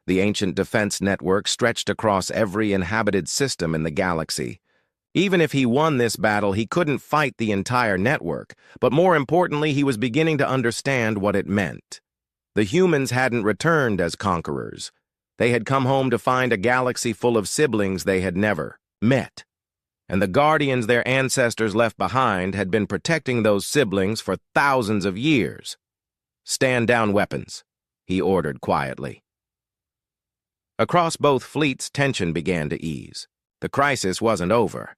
The ancient defense network stretched across every inhabited system in the galaxy. Even if he won this battle, he couldn't fight the entire network, but more importantly, he was beginning to understand what it meant. The humans hadn't returned as conquerors. They had come home to find a galaxy full of siblings they had never met. And the Guardians their ancestors left behind had been protecting those siblings for thousands of years. Stand down weapons, he ordered quietly. Across both fleets, tension began to ease. The crisis wasn't over.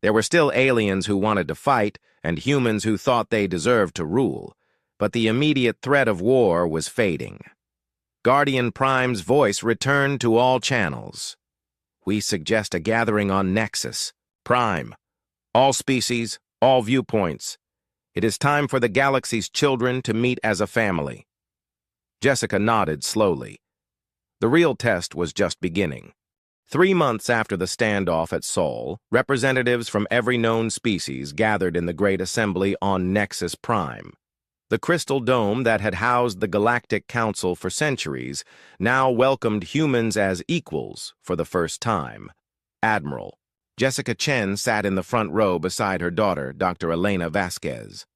There were still aliens who wanted to fight and humans who thought they deserved to rule. But the immediate threat of war was fading. Guardian Prime's voice returned to all channels. We suggest a gathering on Nexus, Prime. All species, all viewpoints. It is time for the galaxy's children to meet as a family. Jessica nodded slowly. The real test was just beginning. 3 months after the standoff at Sol, representatives from every known species gathered in the Great Assembly on Nexus Prime. The crystal dome that had housed the Galactic Council for centuries now welcomed humans as equals for the first time. Admiral Jessica Chen sat in the front row beside her daughter, Dr. Elena Vasquez.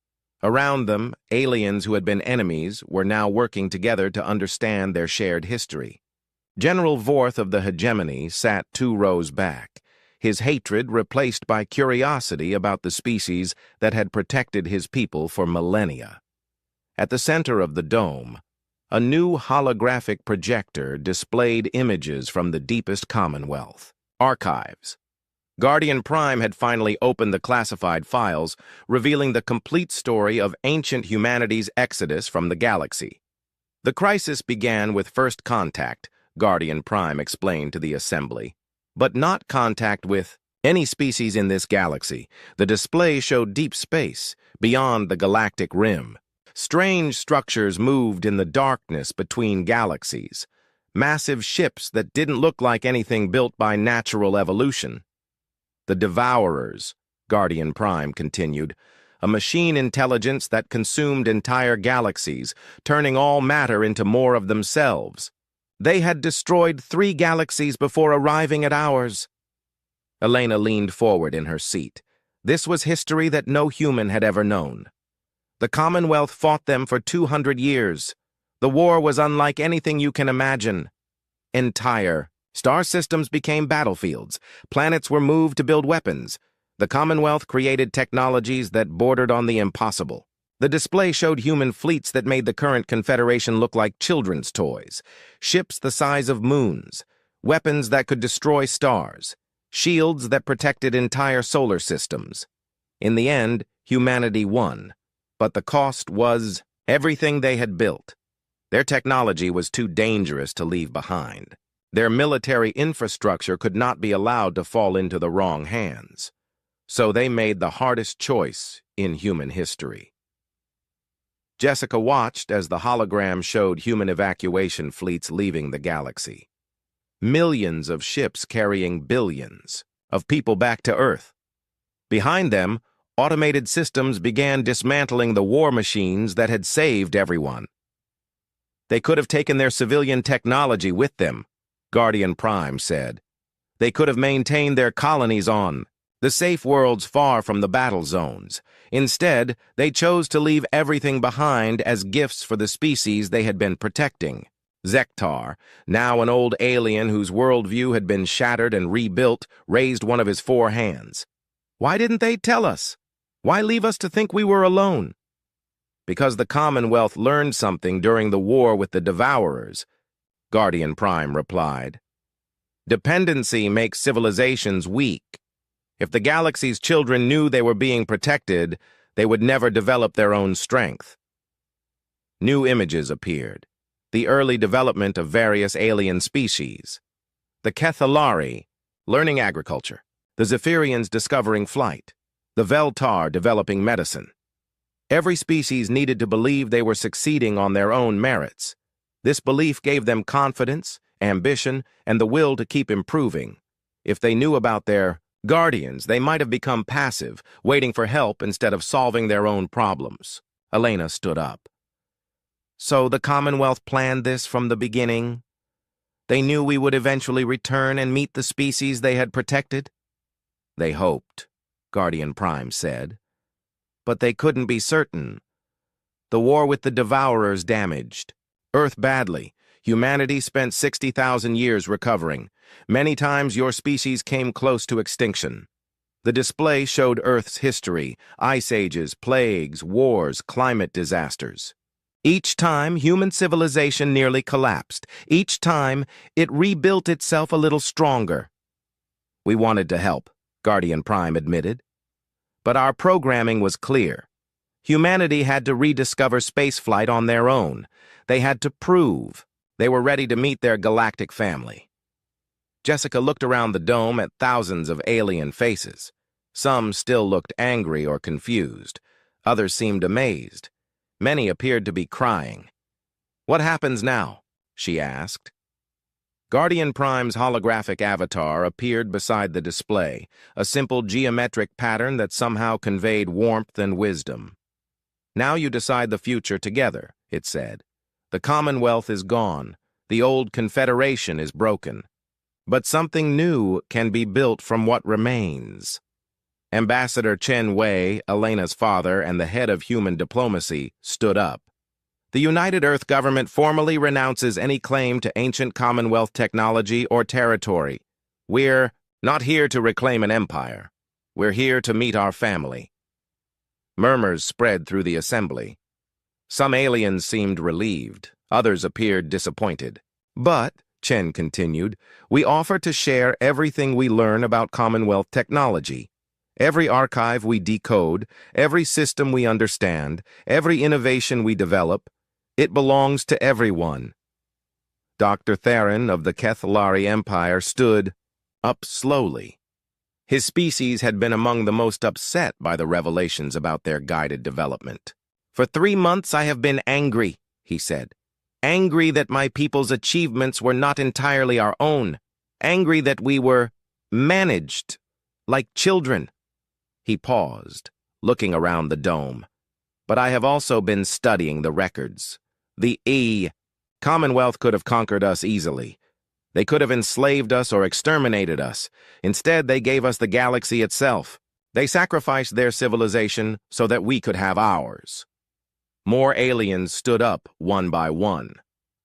Around them, aliens who had been enemies were now working together to understand their shared history. General Vorth of the Hegemony sat 2 rows back, his hatred replaced by curiosity about the species that had protected his people for millennia. At the center of the dome, a new holographic projector displayed images from the deepest Commonwealth archives. Guardian Prime had finally opened the classified files, revealing the complete story of ancient humanity's exodus from the galaxy. The crisis began with first contact, Guardian Prime explained to the Assembly, but not contact with any species in this galaxy. The display showed deep space, beyond the galactic rim. Strange structures moved in the darkness between galaxies, massive ships that didn't look like anything built by natural evolution. The Devourers, Guardian Prime continued, a machine intelligence that consumed entire galaxies, turning all matter into more of themselves. They had destroyed 3 galaxies before arriving at ours. Elena leaned forward in her seat. This was history that no human had ever known. The Commonwealth fought them for 200 years. The war was unlike anything you can imagine. Entire star systems became battlefields. Planets were moved to build weapons. The Commonwealth created technologies that bordered on the impossible. The display showed human fleets that made the current Confederation look like children's toys. Ships the size of moons. Weapons that could destroy stars. Shields that protected entire solar systems. In the end, humanity won. But the cost was everything they had built. Their technology was too dangerous to leave behind. Their military infrastructure could not be allowed to fall into the wrong hands. So they made the hardest choice in human history. Jessica watched as the hologram showed human evacuation fleets leaving the galaxy. Millions of ships carrying billions of people back to Earth. Behind them, automated systems began dismantling the war machines that had saved everyone. They could have taken their civilian technology with them, Guardian Prime said. They could have maintained their colonies on the safe worlds far from the battle zones. Instead, they chose to leave everything behind as gifts for the species they had been protecting. Zektar, now an old alien whose worldview had been shattered and rebuilt, raised one of his 4 hands. Why didn't they tell us? Why leave us to think we were alone? Because the Commonwealth learned something during the war with the Devourers, Guardian Prime replied. Dependency makes civilizations weak. If the galaxy's children knew they were being protected, they would never develop their own strength. New images appeared. The early development of various alien species. The Kethalari, learning agriculture. The Zephyrians discovering flight. The Veltar developing medicine. Every species needed to believe they were succeeding on their own merits. This belief gave them confidence, ambition, and the will to keep improving. If they knew about their guardians, they might have become passive, waiting for help instead of solving their own problems. Elena stood up. So the Commonwealth planned this from the beginning? They knew we would eventually return and meet the species they had protected? They hoped, Guardian Prime said. But they couldn't be certain. The war with the Devourers damaged Earth badly. Humanity spent 60,000 years recovering. Many times your species came close to extinction. The display showed Earth's history, ice ages, plagues, wars, climate disasters. Each time, human civilization nearly collapsed. Each time, it rebuilt itself a little stronger. We wanted to help, Guardian Prime admitted. But our programming was clear. Humanity had to rediscover spaceflight on their own. They had to prove they were ready to meet their galactic family. Jessica looked around the dome at thousands of alien faces. Some still looked angry or confused. Others seemed amazed. Many appeared to be crying. "What happens now?" she asked. Guardian Prime's holographic avatar appeared beside the display, a simple geometric pattern that somehow conveyed warmth and wisdom. "Now you decide the future together," it said. "The Commonwealth is gone. The old Confederation is broken. But something new can be built from what remains." Ambassador Chen Wei, Elena's father and the head of human diplomacy, stood up. "The United Earth government formally renounces any claim to ancient Commonwealth technology or territory. We're not here to reclaim an empire. We're here to meet our family." Murmurs spread through the assembly. Some aliens seemed relieved. Others appeared disappointed. "But," Chen continued, "we offer to share everything we learn about Commonwealth technology. Every archive we decode, every system we understand, every innovation we develop, it belongs to everyone." Dr. Theron of the Kethlari Empire stood up slowly. His species had been among the most upset by the revelations about their guided development. "For 3 months I have been angry," he said. "Angry that my people's achievements were not entirely our own. Angry that we were managed like children." He paused, looking around the dome. "But I have also been studying the records. The Commonwealth could have conquered us easily. They could have enslaved us or exterminated us. Instead, they gave us the galaxy itself. They sacrificed their civilization so that we could have ours." More aliens stood up one by one.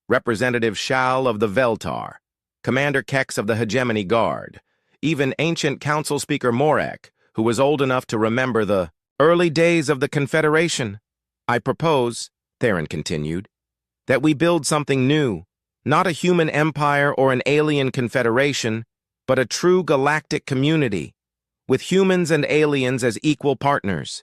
Representative Shal of the Veltar, Commander Kex of the Hegemony Guard, even ancient Council Speaker Morek, who was old enough to remember the early days of the Confederation. "I propose," Theron continued, "that we build something new, not a human empire or an alien confederation, but a true galactic community, with humans and aliens as equal partners."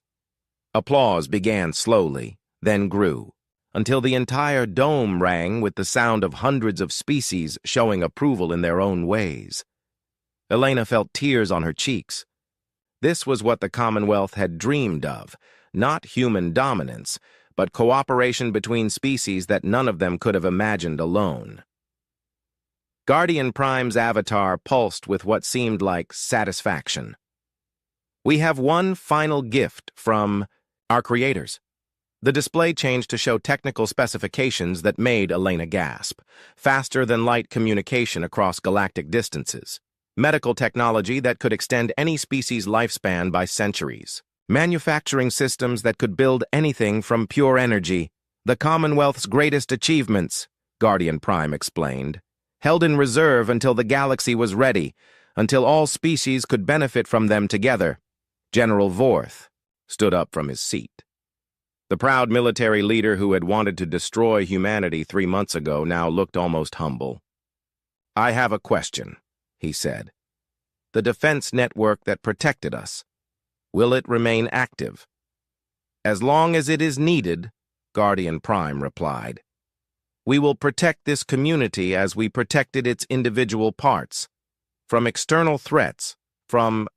Applause began slowly, then grew, until the entire dome rang with the sound of hundreds of species showing approval in their own ways. Elena felt tears on her cheeks. This was what the Commonwealth had dreamed of, not human dominance, but cooperation between species that none of them could have imagined alone. Guardian Prime's avatar pulsed with what seemed like satisfaction. "We have one final gift from our creators." The display changed to show technical specifications that made Elena gasp. Faster-than-light communication across galactic distances. Medical technology that could extend any species' lifespan by centuries. Manufacturing systems that could build anything from pure energy. "The Commonwealth's greatest achievements," Guardian Prime explained, "held in reserve until the galaxy was ready, until all species could benefit from them together." General Vorth stood up from his seat. The proud military leader who had wanted to destroy humanity 3 months ago now looked almost humble. "I have a question," he said. "The defense network that protected us, will it remain active?" "As long as it is needed," Guardian Prime replied. "We will protect this community as we protected its individual parts, from external threats, from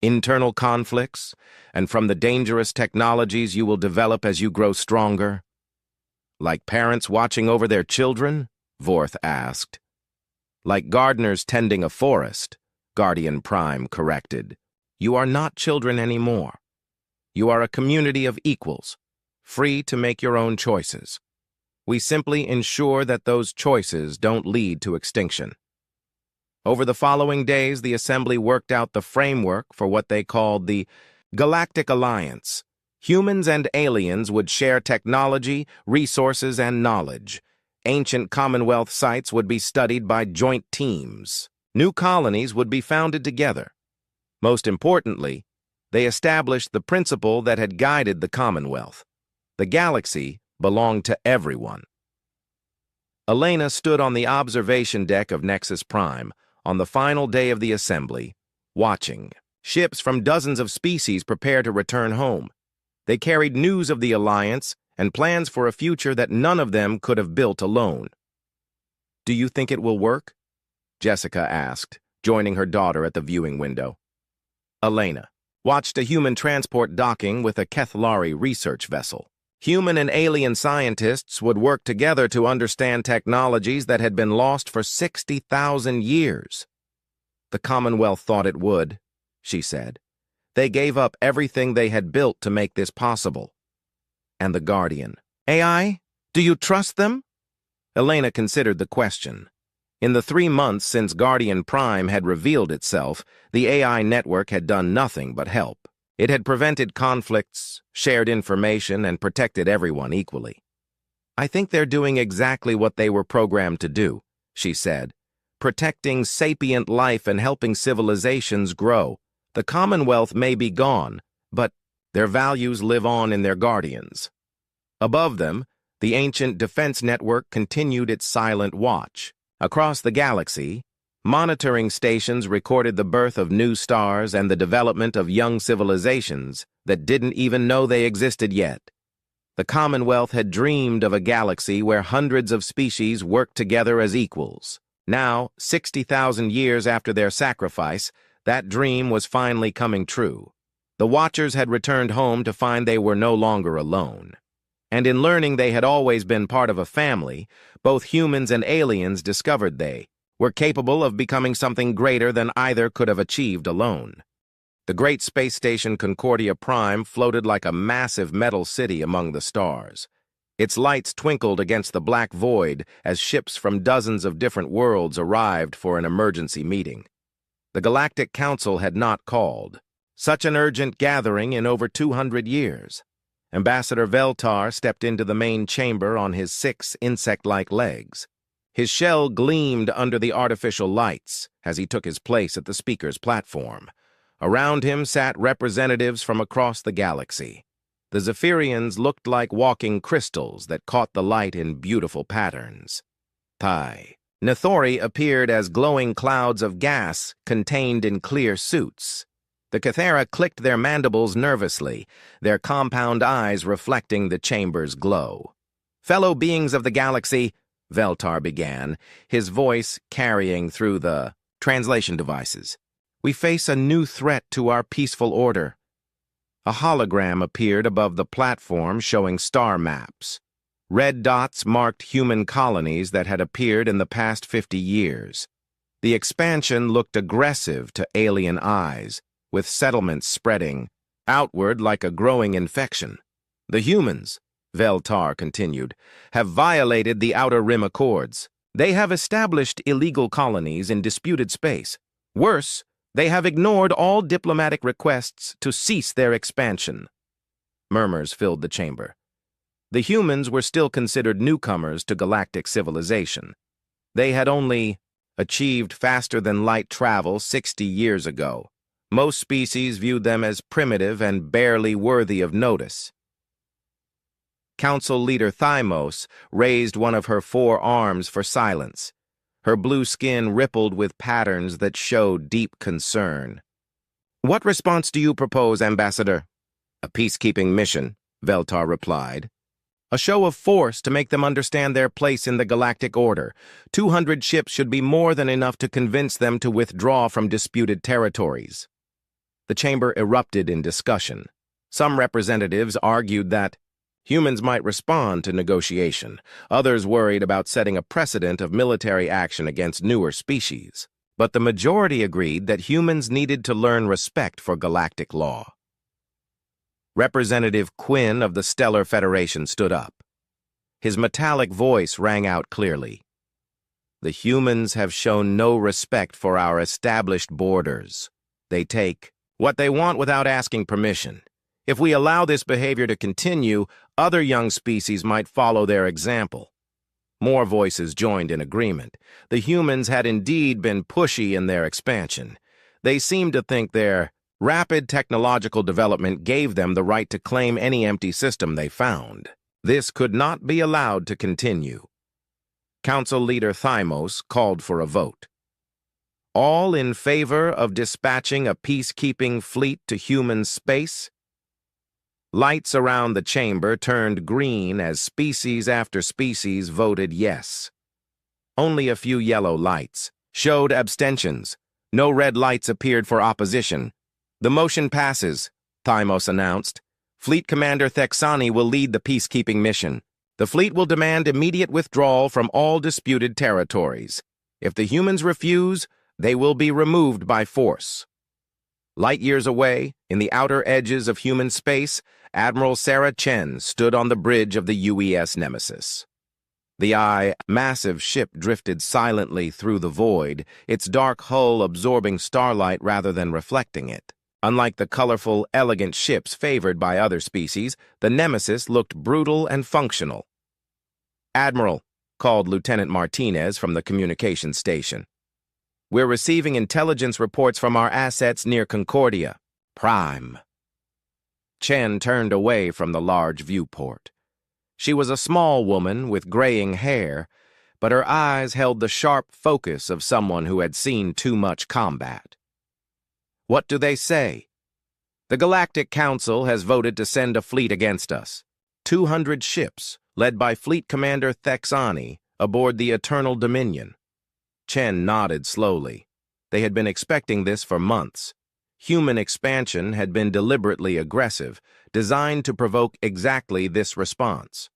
internal conflicts, and from the dangerous technologies you will develop as you grow stronger." "Like parents watching over their children?" Vorth asked. "Like gardeners tending a forest," Guardian Prime corrected. "You are not children anymore. You are a community of equals, free to make your own choices. We simply ensure that those choices don't lead to extinction." Over the following days, the Assembly worked out the framework for what they called the Galactic Alliance. Humans and aliens would share technology, resources, and knowledge. Ancient Commonwealth sites would be studied by joint teams. New colonies would be founded together. Most importantly, they established the principle that had guided the Commonwealth. The galaxy belonged to everyone. Elena stood on the observation deck of Nexus Prime on the final day of the assembly, watching. Ships from dozens of species prepare to return home. They carried news of the Alliance and plans for a future that none of them could have built alone. "Do you think it will work?" Jessica asked, joining her daughter at the viewing window. Elena watched a human transport docking with a Kethlari research vessel. Human and alien scientists would work together to understand technologies that had been lost for 60,000 years. The Commonwealth thought it would, she said. They gave up everything they had built to make this possible. And the Guardian. AI? Do you trust them? Elena considered the question. In the 3 months since Guardian Prime had revealed itself, the AI network had done nothing but help. It had prevented conflicts, shared information, and protected everyone equally. I think they're doing exactly what they were programmed to do, she said, protecting sapient life and helping civilizations grow. The Commonwealth may be gone, but their values live on in their guardians. Above them, the ancient defense network continued its silent watch. Across the galaxy, monitoring stations recorded the birth of new stars and the development of young civilizations that didn't even know they existed yet. The Commonwealth had dreamed of a galaxy where hundreds of species worked together as equals. Now, 60,000 years after their sacrifice, that dream was finally coming true. The Watchers had returned home to find they were no longer alone. And in learning they had always been part of a family, both humans and aliens discovered they were capable of becoming something greater than either could have achieved alone. The great space station Concordia Prime floated like a massive metal city among the stars. Its lights twinkled against the black void as ships from dozens of different worlds arrived for an emergency meeting. The Galactic Council had not called such an urgent gathering in over 200 years. Ambassador Veltar stepped into the main chamber on his 6 insect-like legs. His shell gleamed under the artificial lights as he took his place at the speaker's platform. Around him sat representatives from across the galaxy. The Zephyrians looked like walking crystals that caught the light in beautiful patterns. Nethori appeared as glowing clouds of gas contained in clear suits. The Cathera clicked their mandibles nervously, their compound eyes reflecting the chamber's glow. Fellow beings of the galaxy, Veltar began, his voice carrying through the translation devices. We face a new threat to our peaceful order. A hologram appeared above the platform showing star maps. Red dots marked human colonies that had appeared in the past 50 years. The expansion looked aggressive to alien eyes, with settlements spreading outward like a growing infection. The humans, Veltar continued, have violated the Outer Rim Accords. They have established illegal colonies in disputed space. Worse, they have ignored all diplomatic requests to cease their expansion. Murmurs filled the chamber. The humans were still considered newcomers to galactic civilization. They had only achieved faster-than-light travel 60 years ago. Most species viewed them as primitive and barely worthy of notice. Council leader Thymos raised one of her 4 arms for silence. Her blue skin rippled with patterns that showed deep concern. What response do you propose, Ambassador? A peacekeeping mission, Veltar replied. A show of force to make them understand their place in the galactic order. 200 ships should be more than enough to convince them to withdraw from disputed territories. The chamber erupted in discussion. Some representatives argued that humans might respond to negotiation. Others worried about setting a precedent of military action against newer species. But the majority agreed that humans needed to learn respect for galactic law. Representative Quinn of the Stellar Federation stood up. His metallic voice rang out clearly. The humans have shown no respect for our established borders. They take what they want without asking permission. If we allow this behavior to continue, other young species might follow their example. More voices joined in agreement. The humans had indeed been pushy in their expansion. They seemed to think their rapid technological development gave them the right to claim any empty system they found. This could not be allowed to continue. Council leader Thymos called for a vote. All in favor of dispatching a peacekeeping fleet to human space? Lights around the chamber turned green as species after species voted yes. Only a few yellow lights, showed abstentions. No red lights appeared for opposition. The motion passes, Thymos announced. Fleet Commander Thexani will lead the peacekeeping mission. The fleet will demand immediate withdrawal from all disputed territories. If the humans refuse, they will be removed by force. Light years away, in the outer edges of human space, Admiral Sarah Chen stood on the bridge of the UES Nemesis. The massive ship drifted silently through the void, its dark hull absorbing starlight rather than reflecting it. Unlike the colorful, elegant ships favored by other species, the Nemesis looked brutal and functional. "Admiral," called Lieutenant Martinez from the communications station. "We're receiving intelligence reports from our assets near Concordia. Prime." Chen turned away from the large viewport. She was a small woman with graying hair, but her eyes held the sharp focus of someone who had seen too much combat. "What do they say?" "The Galactic Council has voted to send a fleet against us. 200 ships, led by Fleet Commander Thexani, aboard the Eternal Dominion." Chen nodded slowly. They had been expecting this for months. Human expansion had been deliberately aggressive, designed to provoke exactly this response.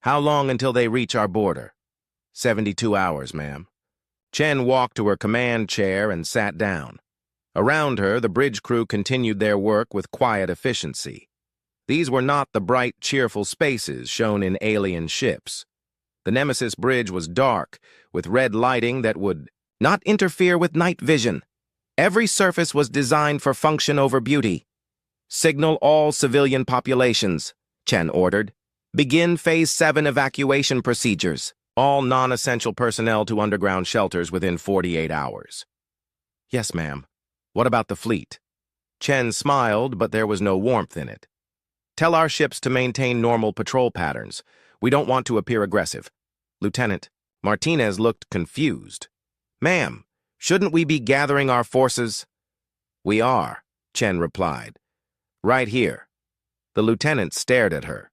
"How long until they reach our border?" 72 hours, ma'am." Chen walked to her command chair and sat down. Around her, the bridge crew continued their work with quiet efficiency. These were not the bright, cheerful spaces shown in alien ships. The Nemesis bridge was dark, with red lighting that would not interfere with night vision. Every surface was designed for function over beauty. "Signal all civilian populations," Chen ordered. "Begin Phase 7 evacuation procedures. All non-essential personnel to underground shelters within 48 hours. "Yes, ma'am. What about the fleet?" Chen smiled, but there was no warmth in it. "Tell our ships to maintain normal patrol patterns. We don't want to appear aggressive." "Lieutenant," Martinez looked confused. "Ma'am, shouldn't we be gathering our forces?" "We are," Chen replied. "Right here." The lieutenant stared at her.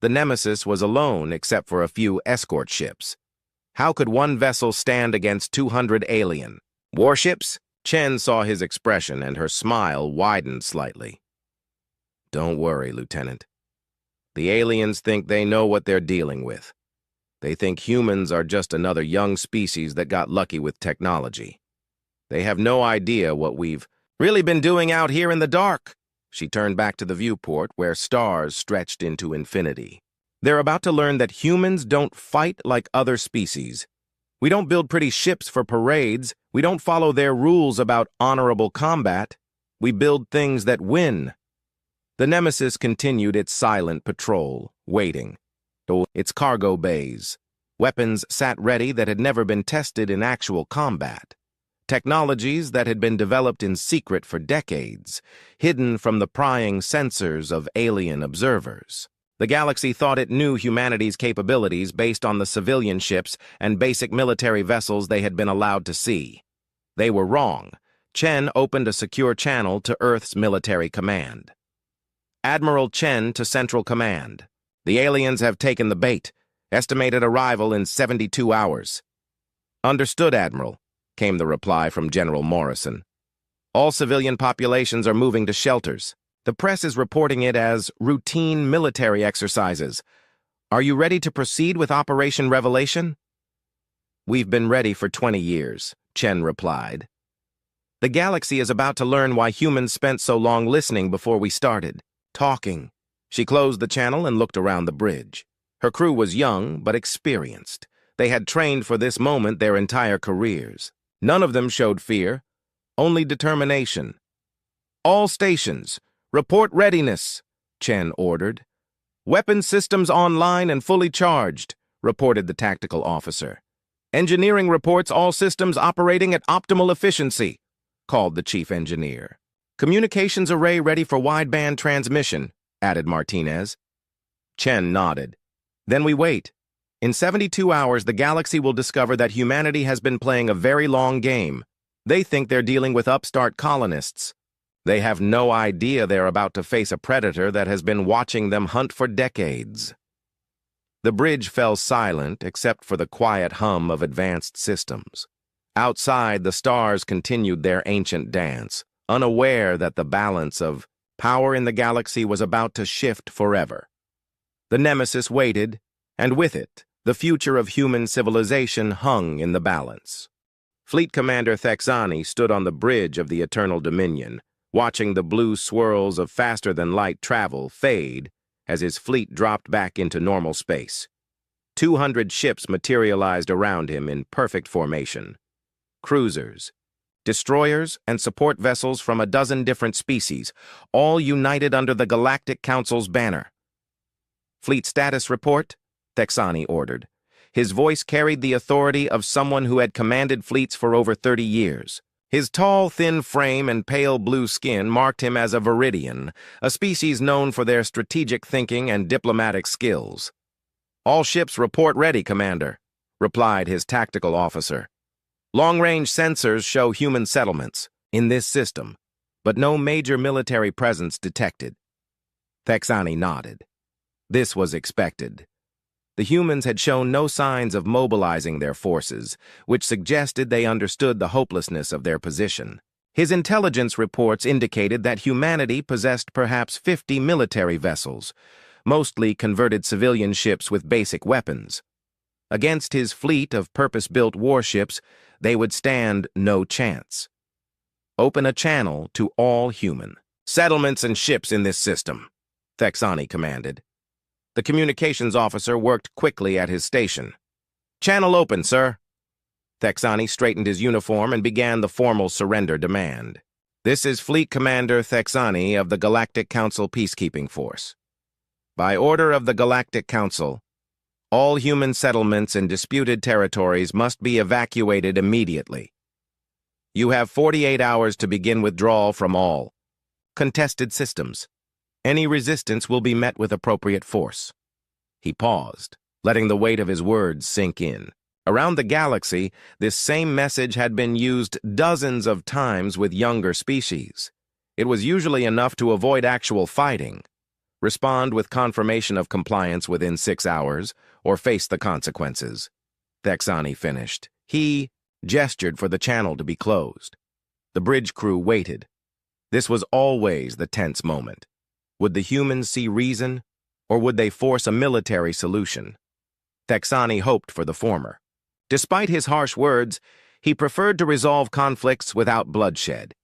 The Nemesis was alone except for a few escort ships. How could one vessel stand against 200 alien warships? Chen saw his expression and her smile widened slightly. "Don't worry, Lieutenant. The aliens think they know what they're dealing with. They think humans are just another young species that got lucky with technology. They have no idea what we've really been doing out here in the dark." She turned back to the viewport where stars stretched into infinity. "They're about to learn that humans don't fight like other species. We don't build pretty ships for parades. We don't follow their rules about honorable combat. We build things that win." The Nemesis continued its silent patrol, waiting. Its cargo bays. Weapons sat ready that had never been tested in actual combat. Technologies that had been developed in secret for decades, hidden from the prying sensors of alien observers. The galaxy thought it knew humanity's capabilities based on the civilian ships and basic military vessels they had been allowed to see. They were wrong. Chen opened a secure channel to Earth's military command. "Admiral Chen to Central Command. The aliens have taken the bait. Estimated arrival in 72 hours. "Understood, Admiral," came the reply from General Morrison. "All civilian populations are moving to shelters. The press is reporting it as routine military exercises. Are you ready to proceed with Operation Revelation?" "We've been ready for 20 years, Chen replied. "The galaxy is about to learn why humans spent so long listening before we started. Talking." She closed the channel and looked around the bridge. Her crew was young, but experienced. They had trained for this moment their entire careers. None of them showed fear, only determination. "All stations, report readiness," Chen ordered. "Weapon systems online and fully charged," reported the tactical officer. "Engineering reports all systems operating at optimal efficiency," called the chief engineer. "Communications array ready for wideband transmission," added Martinez. Chen nodded. "Then we wait. In 72 hours, the galaxy will discover that humanity has been playing a very long game. They think they're dealing with upstart colonists. They have no idea they're about to face a predator that has been watching them hunt for decades." The bridge fell silent except for the quiet hum of advanced systems. Outside, the stars continued their ancient dance, unaware that the balance of power in the galaxy was about to shift forever. The Nemesis waited, and with it, the future of human civilization hung in the balance. Fleet Commander Thexani stood on the bridge of the Eternal Dominion, watching the blue swirls of faster-than-light travel fade as his fleet dropped back into normal space. 200 ships materialized around him in perfect formation. Cruisers, destroyers, and support vessels from a dozen different species, all united under the Galactic Council's banner. "Fleet status report," Thexani ordered. His voice carried the authority of someone who had commanded fleets for over 30 years. His tall, thin frame and pale blue skin marked him as a Viridian, a species known for their strategic thinking and diplomatic skills. "All ships report ready, Commander," replied his tactical officer. "Long-range sensors show human settlements in this system, but no major military presence detected." Thexani nodded. This was expected. The humans had shown no signs of mobilizing their forces, which suggested they understood the hopelessness of their position. His intelligence reports indicated that humanity possessed perhaps 50 military vessels, mostly converted civilian ships with basic weapons. Against his fleet of purpose-built warships, they would stand no chance. "Open a channel to all human settlements and ships in this system," Thexani commanded. The communications officer worked quickly at his station. "Channel open, sir." Thexani straightened his uniform and began the formal surrender demand. "This is Fleet Commander Thexani of the Galactic Council Peacekeeping Force. By order of the Galactic Council, all human settlements in disputed territories must be evacuated immediately. You have 48 hours to begin withdrawal from all contested systems. Any resistance will be met with appropriate force." He paused, letting the weight of his words sink in. Around the galaxy, this same message had been used dozens of times with younger species. It was usually enough to avoid actual fighting. Respond with confirmation of compliance within 6 hours, or face the consequences. Thexani finished. He gestured for the channel to be closed. The bridge crew waited. This was always the tense moment. Would the humans see reason, or would they force a military solution? Thexani hoped for the former. Despite his harsh words, he preferred to resolve conflicts without bloodshed.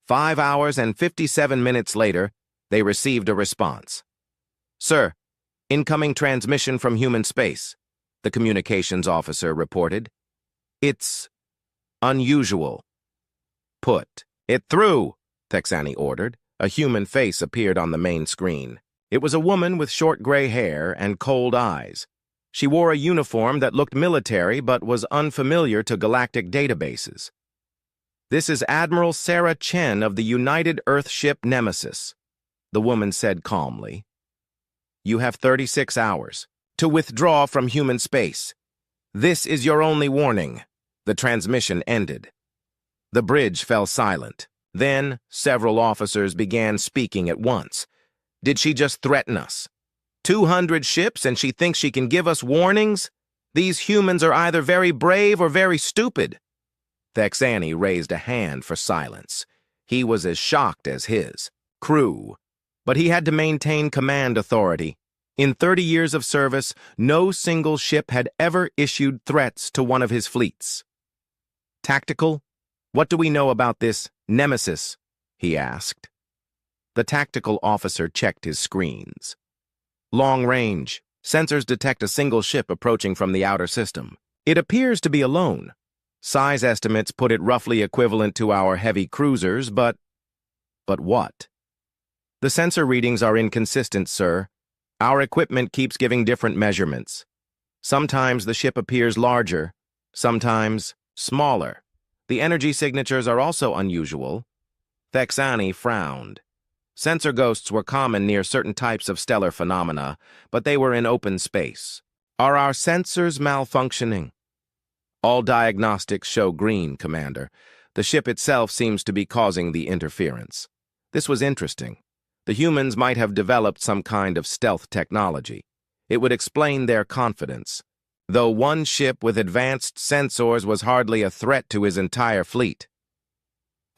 5 hours and 57 minutes later, they received a response. "Sir, incoming transmission from human space," the communications officer reported. "It's unusual." "Put it through," Thexani ordered. A human face appeared on the main screen. It was a woman with short gray hair and cold eyes. She wore a uniform that looked military but was unfamiliar to galactic databases. "This is Admiral Sarah Chen of the United Earth ship Nemesis," the woman said calmly. "You have 36 hours to withdraw from human space. This is your only warning." The transmission ended. The bridge fell silent. Then, several officers began speaking at once. "Did she just threaten us? 200 ships and she thinks she can give us warnings? These humans are either very brave or very stupid." Thexani raised a hand for silence. He was as shocked as his crew, but he had to maintain command authority. In 30 years of service, no single ship had ever issued threats to one of his fleets. "Tactical? What do we know about this Nemesis?" he asked. The tactical officer checked his screens. "Long range. Sensors detect a single ship approaching from the outer system. It appears to be alone. Size estimates put it roughly equivalent to our heavy cruisers, but what?" "The sensor readings are inconsistent, sir. Our equipment keeps giving different measurements. Sometimes the ship appears larger, sometimes smaller. The energy signatures are also unusual." Thexani frowned. Sensor ghosts were common near certain types of stellar phenomena, but they were in open space. "Are our sensors malfunctioning?" "All diagnostics show green, Commander. The ship itself seems to be causing the interference." This was interesting. The humans might have developed some kind of stealth technology. It would explain their confidence. though one ship with advanced sensors was hardly a threat to his entire fleet.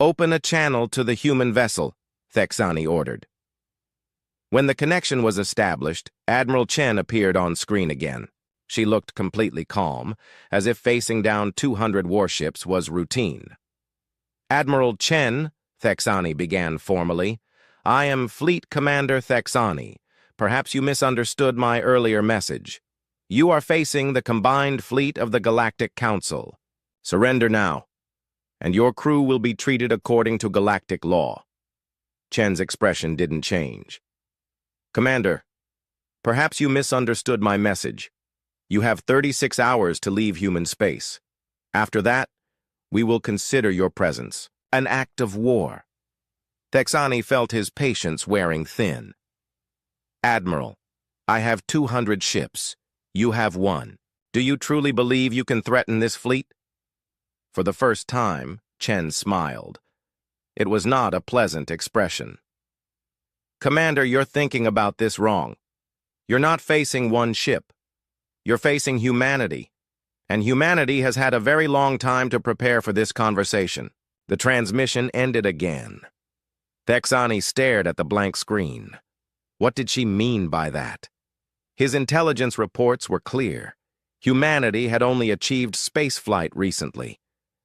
"Open a channel to the human vessel," Thexani ordered. When the connection was established, Admiral Chen appeared on screen again. She looked completely calm, as if facing down 200 warships was routine. "Admiral Chen," Thexani began formally, "I am Fleet Commander Thexani. Perhaps you misunderstood my earlier message. You are facing the combined fleet of the Galactic Council. Surrender now, and your crew will be treated according to galactic law." Chen's expression didn't change. "Commander, perhaps you misunderstood my message. You have 36 hours to leave human space. After that, we will consider your presence an act of war." Thexani felt his patience wearing thin. "Admiral, I have 200 ships. You have one. Do you truly believe you can threaten this fleet?" For the first time, Chen smiled. It was not a pleasant expression. "Commander, you're thinking about this wrong. You're not facing one ship. You're facing humanity. And humanity has had a very long time to prepare for this conversation." The transmission ended again. Thexani stared at the blank screen. What did she mean by that? His intelligence reports were clear. Humanity had only achieved spaceflight recently.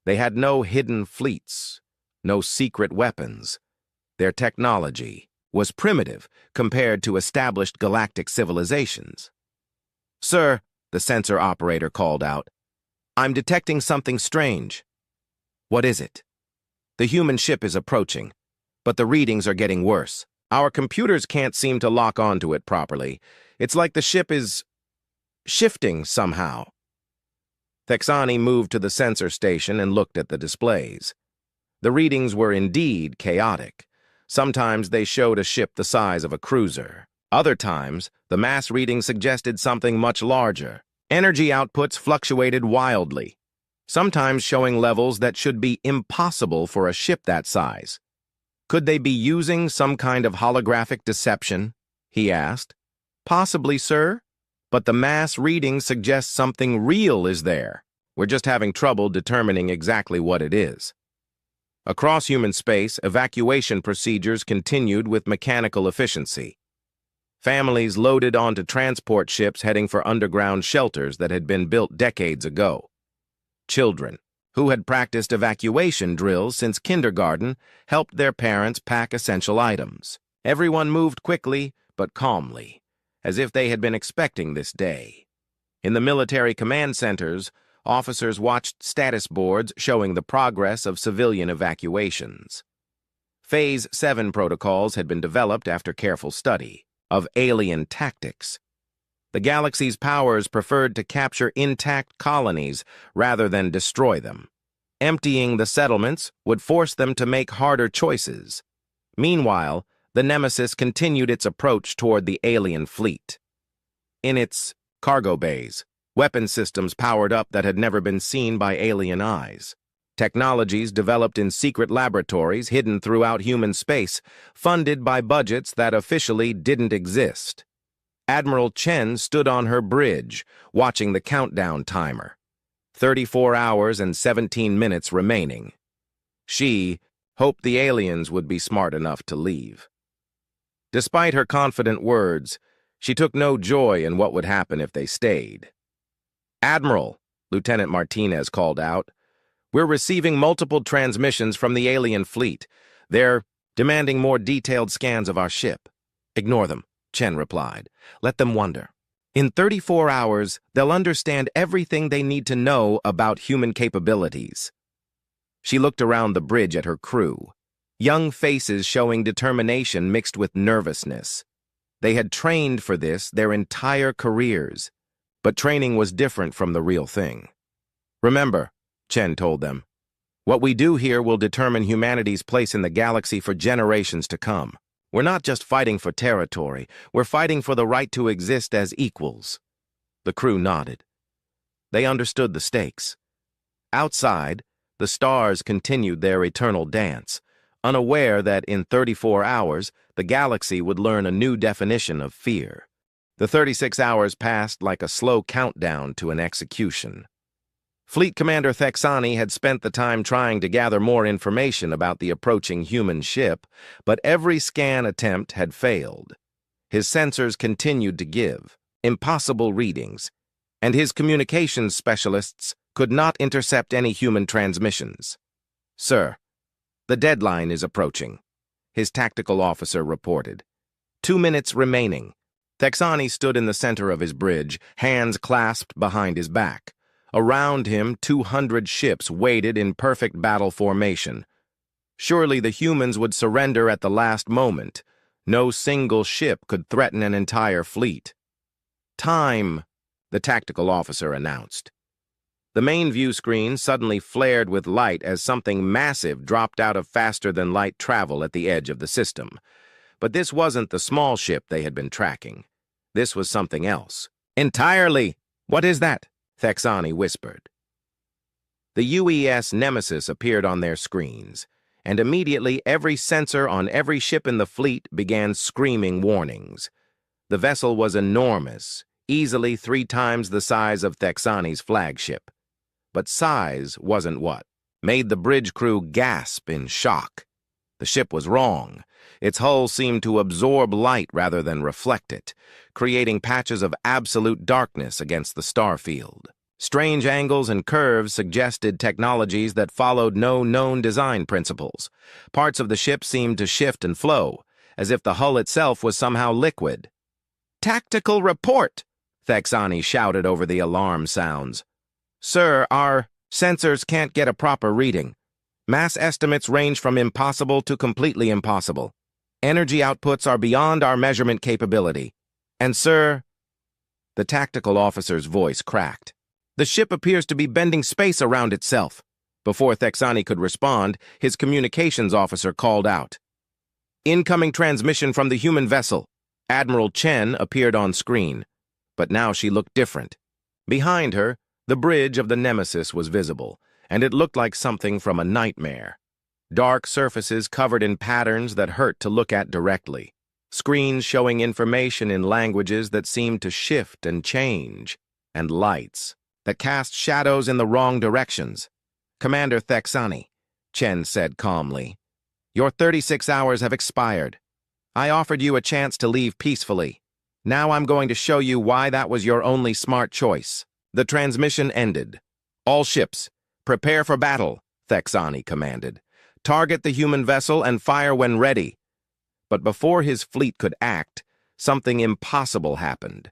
They had no hidden fleets, no secret weapons. Their technology was primitive compared to established galactic civilizations. "Sir," the sensor operator called out, "I'm detecting something strange." "What is it?" "The human ship is approaching, but the readings are getting worse. Our computers can't seem to lock onto it properly. It's like the ship is shifting somehow." Thexani moved to the sensor station and looked at the displays. The readings were indeed chaotic. Sometimes they showed a ship the size of a cruiser. Other times, the mass reading suggested something much larger. Energy outputs fluctuated wildly, sometimes showing levels that should be impossible for a ship that size. "Could they be using some kind of holographic deception?" he asked. "Possibly, sir. But the mass reading suggests something real is there. We're just having trouble determining exactly what it is." Across human space, evacuation procedures continued with mechanical efficiency. Families loaded onto transport ships heading for underground shelters that had been built decades ago. Children, who had practiced evacuation drills since kindergarten, helped their parents pack essential items. Everyone moved quickly but calmly, as if they had been expecting this day. In the military command centers, officers watched status boards showing the progress of civilian evacuations. Phase 7 protocols had been developed after careful study of alien tactics. The galaxy's powers preferred to capture intact colonies rather than destroy them. Emptying the settlements would force them to make harder choices. Meanwhile, the Nemesis continued its approach toward the alien fleet. In its cargo bays, weapon systems powered up that had never been seen by alien eyes. Technologies developed in secret laboratories hidden throughout human space, funded by budgets that officially didn't exist. Admiral Chen stood on her bridge, watching the countdown timer. 34 hours and 17 minutes remaining. She hoped the aliens would be smart enough to leave. Despite her confident words, she took no joy in what would happen if they stayed. "Admiral," Lieutenant Martinez called out, "we're receiving multiple transmissions from the alien fleet. They're demanding more detailed scans of our ship." "Ignore them," Chen replied. "Let them wonder. In 34 hours, they'll understand everything they need to know about human capabilities." She looked around the bridge at her crew, young faces showing determination mixed with nervousness. They had trained for this their entire careers, but training was different from the real thing. "Remember," Chen told them, "what we do here will determine humanity's place in the galaxy for generations to come. We're not just fighting for territory, we're fighting for the right to exist as equals." The crew nodded. They understood the stakes. Outside, the stars continued their eternal dance, unaware that in 34 hours, the galaxy would learn a new definition of fear. The 36 hours passed like a slow countdown to an execution. Fleet Commander Thexani had spent the time trying to gather more information about the approaching human ship, but every scan attempt had failed. His sensors continued to give impossible readings, and his communications specialists could not intercept any human transmissions. "Sir, the deadline is approaching," his tactical officer reported. 2 minutes remaining. Thexani stood in the center of his bridge, hands clasped behind his back. Around him, 200 ships waited in perfect battle formation. Surely the humans would surrender at the last moment. No single ship could threaten an entire fleet. "Time," the tactical officer announced. The main view screen suddenly flared with light as something massive dropped out of faster-than-light travel at the edge of the system. But this wasn't the small ship they had been tracking. This was something else. "Entirely! What is that?" Thexani whispered. The UES Nemesis appeared on their screens, and immediately every sensor on every ship in the fleet began screaming warnings. The vessel was enormous, easily 3 times the size of Thexani's flagship. But size wasn't what made the bridge crew gasp in shock. The ship was wrong. Its hull seemed to absorb light rather than reflect it, creating patches of absolute darkness against the star field. Strange angles and curves suggested technologies that followed no known design principles. Parts of the ship seemed to shift and flow, as if the hull itself was somehow liquid. "Tactical report!" Thexani shouted over the alarm sounds. "Sir, our sensors can't get a proper reading. Mass estimates range from impossible to completely impossible. Energy outputs are beyond our measurement capability. And, sir," the tactical officer's voice cracked, "the ship appears to be bending space around itself." Before Thexani could respond, his communications officer called out. "Incoming transmission from the human vessel." Admiral Chen appeared on screen, but now she looked different. Behind her, the bridge of the Nemesis was visible, and it looked like something from a nightmare. Dark surfaces covered in patterns that hurt to look at directly. Screens showing information in languages that seemed to shift and change, and lights that cast shadows in the wrong directions. "Commander Thexani," Chen said calmly, "your 36 hours have expired. I offered you a chance to leave peacefully. Now I'm going to show you why that was your only smart choice." The transmission ended. "All ships, prepare for battle," Thexani commanded. "Target the human vessel and fire when ready." But before his fleet could act, something impossible happened.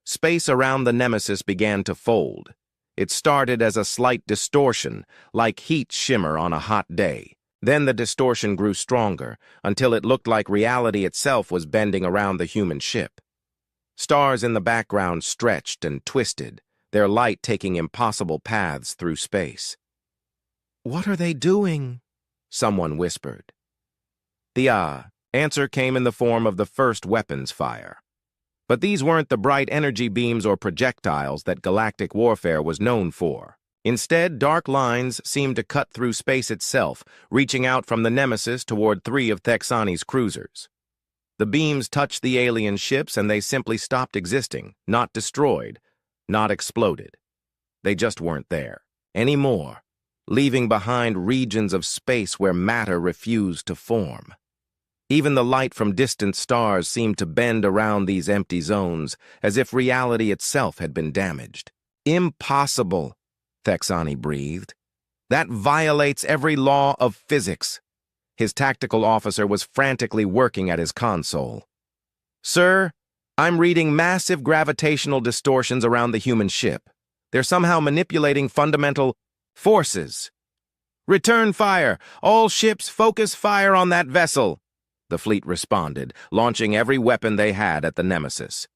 Space around the Nemesis began to fold. It started as a slight distortion, like heat shimmer on a hot day. Then the distortion grew stronger, until it looked like reality itself was bending around the human ship. Stars in the background stretched and twisted, their light taking impossible paths through space. "What are they doing?" someone whispered. The answer came in the form of the first weapons fire. But these weren't the bright energy beams or projectiles that galactic warfare was known for. Instead, dark lines seemed to cut through space itself, reaching out from the Nemesis toward 3 of Thexani's cruisers. The beams touched the alien ships and they simply stopped existing, not destroyed, not exploded. They just weren't there anymore, leaving behind regions of space where matter refused to form. Even the light from distant stars seemed to bend around these empty zones, as if reality itself had been damaged. "Impossible," Thexani breathed. "That violates every law of physics." His tactical officer was frantically working at his console. "Sir, I'm reading massive gravitational distortions around the human ship. They're somehow manipulating fundamental forces." "Return fire! All ships focus fire on that vessel!" the fleet responded, launching every weapon they had at the Nemesis.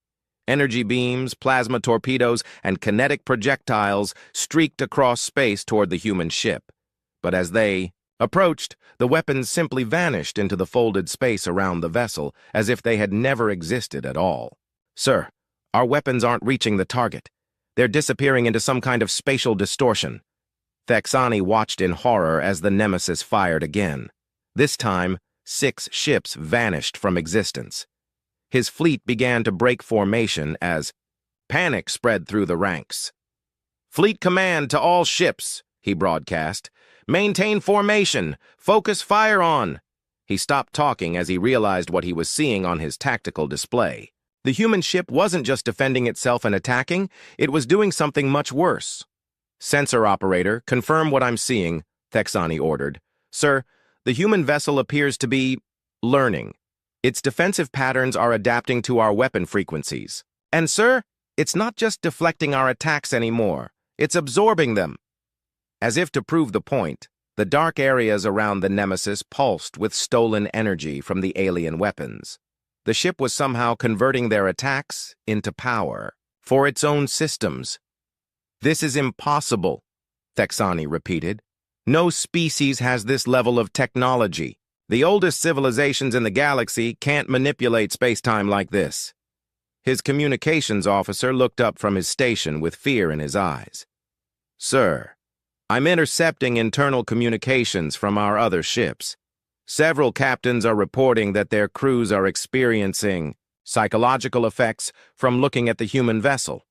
Energy beams, plasma torpedoes, and kinetic projectiles streaked across space toward the human ship. But as they approached, the weapons simply vanished into the folded space around the vessel, as if they had never existed at all. "Sir, our weapons aren't reaching the target. They're disappearing into some kind of spatial distortion." Thexani watched in horror as the Nemesis fired again. This time, 6 ships vanished from existence. His fleet began to break formation as panic spread through the ranks. "Fleet command to all ships," he broadcast. "Maintain formation. Focus fire on." He stopped talking as he realized what he was seeing on his tactical display. The human ship wasn't just defending itself and attacking, it was doing something much worse. "Sensor operator, confirm what I'm seeing," Thexani ordered. "Sir, the human vessel appears to be learning. Its defensive patterns are adapting to our weapon frequencies. And sir, it's not just deflecting our attacks anymore, it's absorbing them." As if to prove the point, the dark areas around the Nemesis pulsed with stolen energy from the alien weapons. The ship was somehow converting their attacks into power for its own systems. "This is impossible," Thexani repeated. "No species has this level of technology. The oldest civilizations in the galaxy can't manipulate space-time like this." His communications officer looked up from his station with fear in his eyes. "Sir, I'm intercepting internal communications from our other ships. Several captains are reporting that their crews are experiencing psychological effects from looking at the human vessel."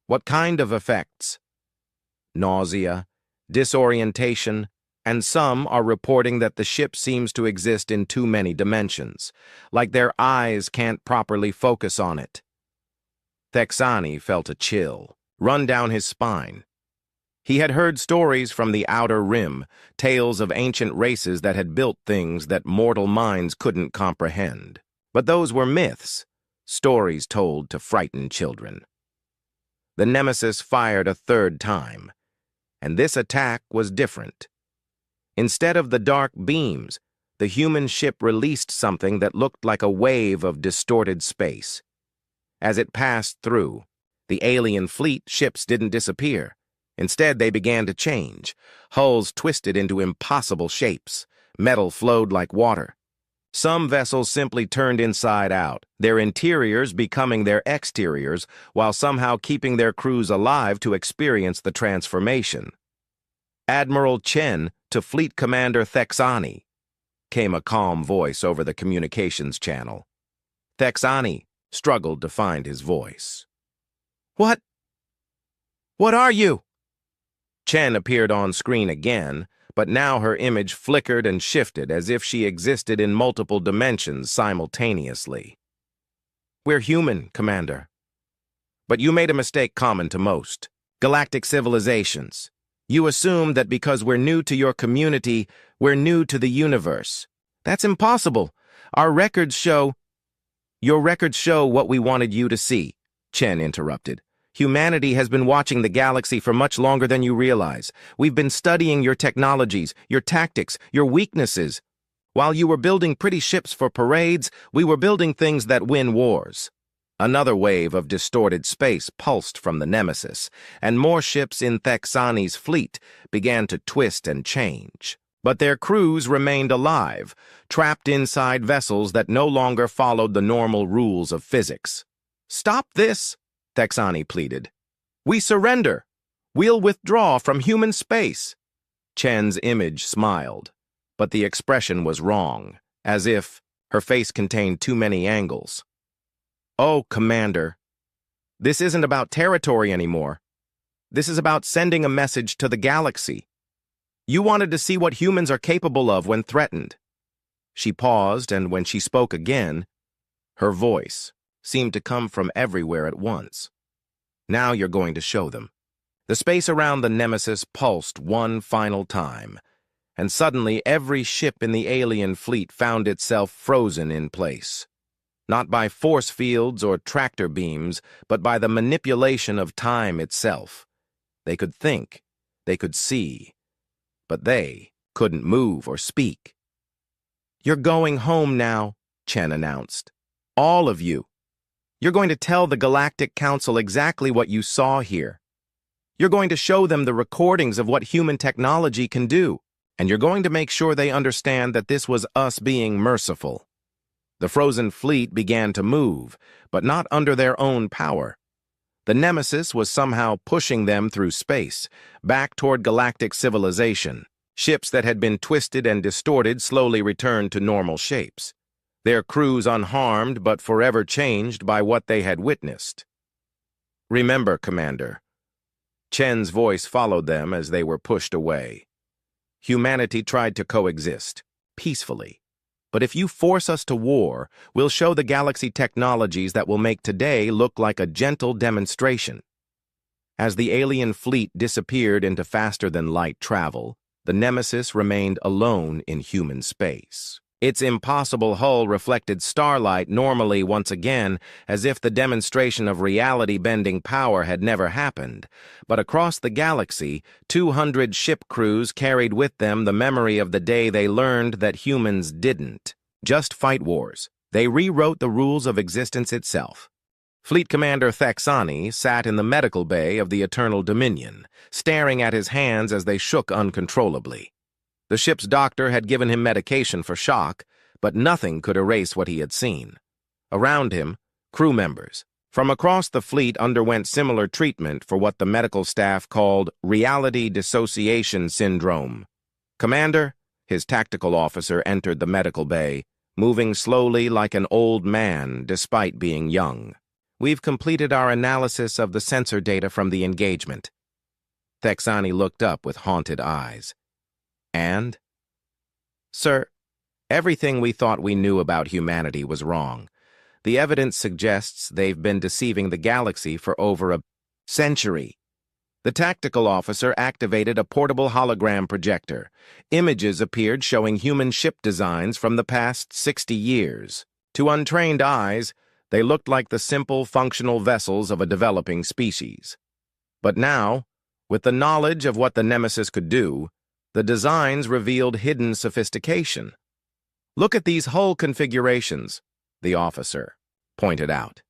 "What kind of effects?" "Nausea, disorientation, and some are reporting that the ship seems to exist in too many dimensions, like their eyes can't properly focus on it." Thexani felt a chill run down his spine. He had heard stories from the Outer Rim, tales of ancient races that had built things that mortal minds couldn't comprehend. But those were myths, stories told to frighten children. The Nemesis fired a third time, and this attack was different. Instead of the dark beams, the human ship released something that looked like a wave of distorted space. As it passed through, the alien fleet ships didn't disappear. Instead, they began to change. Hulls twisted into impossible shapes. Metal flowed like water. Some vessels simply turned inside out, their interiors becoming their exteriors, while somehow keeping their crews alive to experience the transformation. "Admiral Chen to Fleet Commander Thexani," came a calm voice over the communications channel. Thexani struggled to find his voice. What are you?" Chen appeared on screen again, but now her image flickered and shifted as if she existed in multiple dimensions simultaneously. "We're human, Commander. But you made a mistake common to most galactic civilizations. You assume that because we're new to your community, we're new to the universe. That's impossible. Our records show—" "Your records show what we wanted you to see," Chen interrupted. "Humanity has been watching the galaxy for much longer than you realize. We've been studying your technologies, your tactics, your weaknesses. While you were building pretty ships for parades, we were building things that win wars." Another wave of distorted space pulsed from the Nemesis, and more ships in Thexani's fleet began to twist and change. But their crews remained alive, trapped inside vessels that no longer followed the normal rules of physics. "Stop this!" Thexani pleaded. "We surrender. We'll withdraw from human space." Chen's image smiled, but the expression was wrong, as if her face contained too many angles. "Oh, Commander, this isn't about territory anymore. This is about sending a message to the galaxy. You wanted to see what humans are capable of when threatened." She paused, and when she spoke again, her voice seemed to come from everywhere at once. "Now you're going to show them." The space around the Nemesis pulsed one final time, and suddenly every ship in the alien fleet found itself frozen in place. Not by force fields or tractor beams, but by the manipulation of time itself. They could think, they could see, but they couldn't move or speak. "You're going home now," Chen announced. "All of you. You're going to tell the Galactic Council exactly what you saw here. You're going to show them the recordings of what human technology can do, and you're going to make sure they understand that this was us being merciful." The frozen fleet began to move, but not under their own power. The Nemesis was somehow pushing them through space, back toward galactic civilization. Ships that had been twisted and distorted slowly returned to normal shapes. their crews unharmed but forever changed by what they had witnessed. "Remember, Commander." Chen's voice followed them as they were pushed away. "Humanity tried to coexist, peacefully. But if you force us to war, we'll show the galaxy technologies that will make today look like a gentle demonstration." As the alien fleet disappeared into faster-than-light travel, the Nemesis remained alone in human space. Its impossible hull reflected starlight normally once again, as if the demonstration of reality-bending power had never happened. But across the galaxy, 200 ship crews carried with them the memory of the day they learned that humans didn't just fight wars. They rewrote the rules of existence itself. Fleet Commander Thexani sat in the medical bay of the Eternal Dominion, staring at his hands as they shook uncontrollably. The ship's doctor had given him medication for shock, but nothing could erase what he had seen. Around him, crew members from across the fleet underwent similar treatment for what the medical staff called reality dissociation syndrome. "Commander," his tactical officer entered the medical bay, moving slowly like an old man despite being young. "We've completed our analysis of the sensor data from the engagement." Thexani looked up with haunted eyes. "And?" "Sir, everything we thought we knew about humanity was wrong. The evidence suggests they've been deceiving the galaxy for over a century." The tactical officer activated a portable hologram projector. Images appeared showing human ship designs from the past 60 years. To untrained eyes, they looked like the simple, functional vessels of a developing species. But now, with the knowledge of what the Nemesis could do, the designs revealed hidden sophistication. "Look at these hull configurations," the officer pointed out.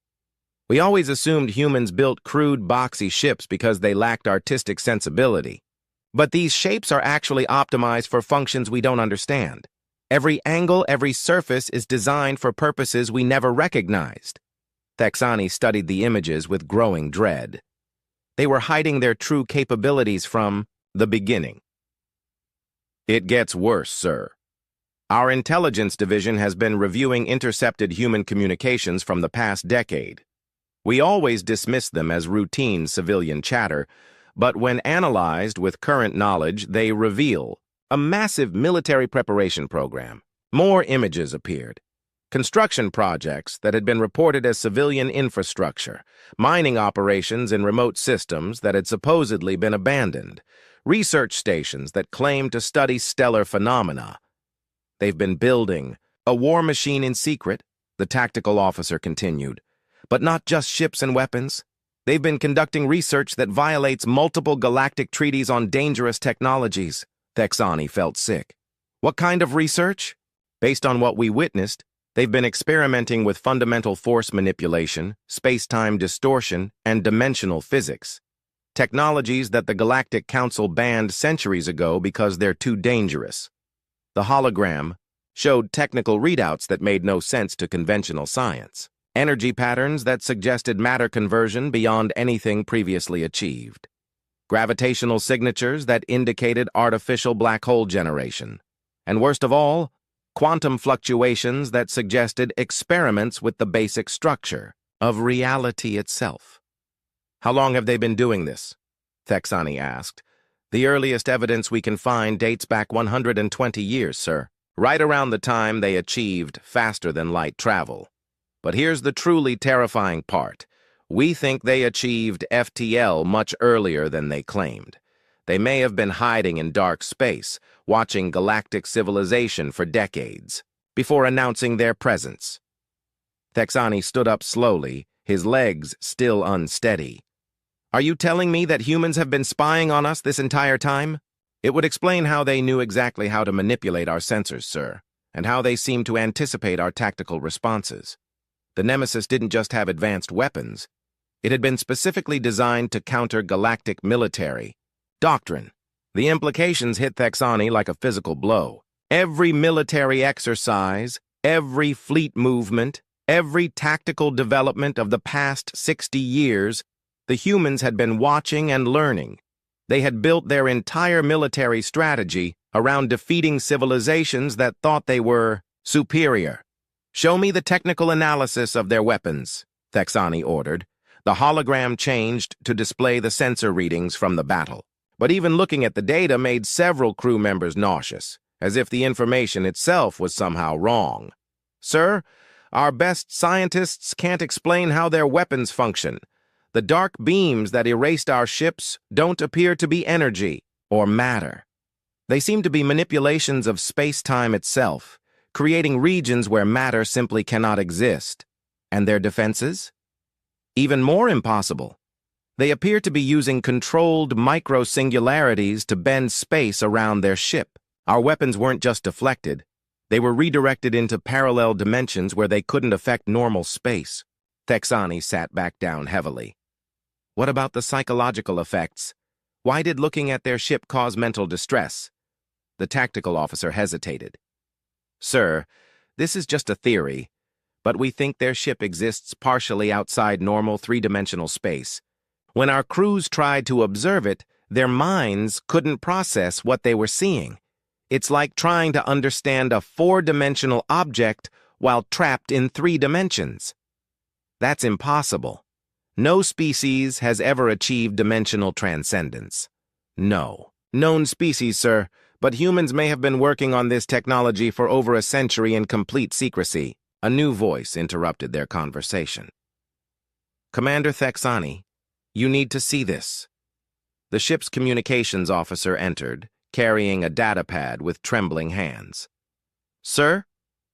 "We always assumed humans built crude, boxy ships because they lacked artistic sensibility. But these shapes are actually optimized for functions we don't understand. Every angle, every surface is designed for purposes we never recognized." Thexani studied the images with growing dread. They were hiding their true capabilities from the beginning. "It gets worse, sir. Our intelligence division has been reviewing intercepted human communications from the past decade. We always dismissed them as routine civilian chatter, but when analyzed with current knowledge, they reveal a massive military preparation program. More images appeared. Construction projects that had been reported as civilian infrastructure, mining operations in remote systems that had supposedly been abandoned, research stations that claimed to study stellar phenomena. They've been building a war machine in secret, the tactical officer continued. But not just ships and weapons. They've been conducting research that violates multiple galactic treaties on dangerous technologies. Thexani felt sick. "What kind of research?" "Based on what we witnessed, they've been experimenting with fundamental force manipulation, space-time distortion, and dimensional physics. Technologies that the Galactic Council banned centuries ago because they're too dangerous." The hologram showed technical readouts that made no sense to conventional science. Energy patterns that suggested matter conversion beyond anything previously achieved. Gravitational signatures that indicated artificial black hole generation. And worst of all, quantum fluctuations that suggested experiments with the basic structure of reality itself. "How long have they been doing this?" Thexani asked. "The earliest evidence we can find dates back 120 years, sir. Right around the time they achieved faster-than-light travel. But here's the truly terrifying part. We think they achieved FTL much earlier than they claimed. They may have been hiding in dark space, watching galactic civilization for decades, before announcing their presence." Thexani stood up slowly, his legs still unsteady. "Are you telling me that humans have been spying on us this entire time?" "It would explain how they knew exactly how to manipulate our sensors, sir, and how they seemed to anticipate our tactical responses. The Nemesis didn't just have advanced weapons. It had been specifically designed to counter galactic military doctrine." The implications hit Thexani like a physical blow. Every military exercise, every fleet movement, every tactical development of the past 60 years, the humans had been watching and learning. They had built their entire military strategy around defeating civilizations that thought they were superior. Show me the technical analysis of their weapons, Thexani ordered. The hologram changed to display the sensor readings from the battle. But even looking at the data made several crew members nauseous, as if the information itself was somehow wrong. Sir, our best scientists can't explain how their weapons function. The dark beams that erased our ships don't appear to be energy or matter. They seem to be manipulations of space-time itself, creating regions where matter simply cannot exist. And their defenses? Even more impossible. They appear to be using controlled micro-singularities to bend space around their ship. Our weapons weren't just deflected. They were redirected into parallel dimensions where they couldn't affect normal space. Thexani sat back down heavily. What about the psychological effects? Why did looking at their ship cause mental distress? The tactical officer hesitated. Sir, this is just a theory, but we think their ship exists partially outside normal three-dimensional space. When our crews tried to observe it, their minds couldn't process what they were seeing. It's like trying to understand a four-dimensional object while trapped in 3 dimensions. That's impossible. No species has ever achieved dimensional transcendence. No. Known species, sir, but humans may have been working on this technology for over a century in complete secrecy. A new voice interrupted their conversation. Commander Thexani, you need to see this. The ship's communications officer entered, carrying a datapad with trembling hands. Sir,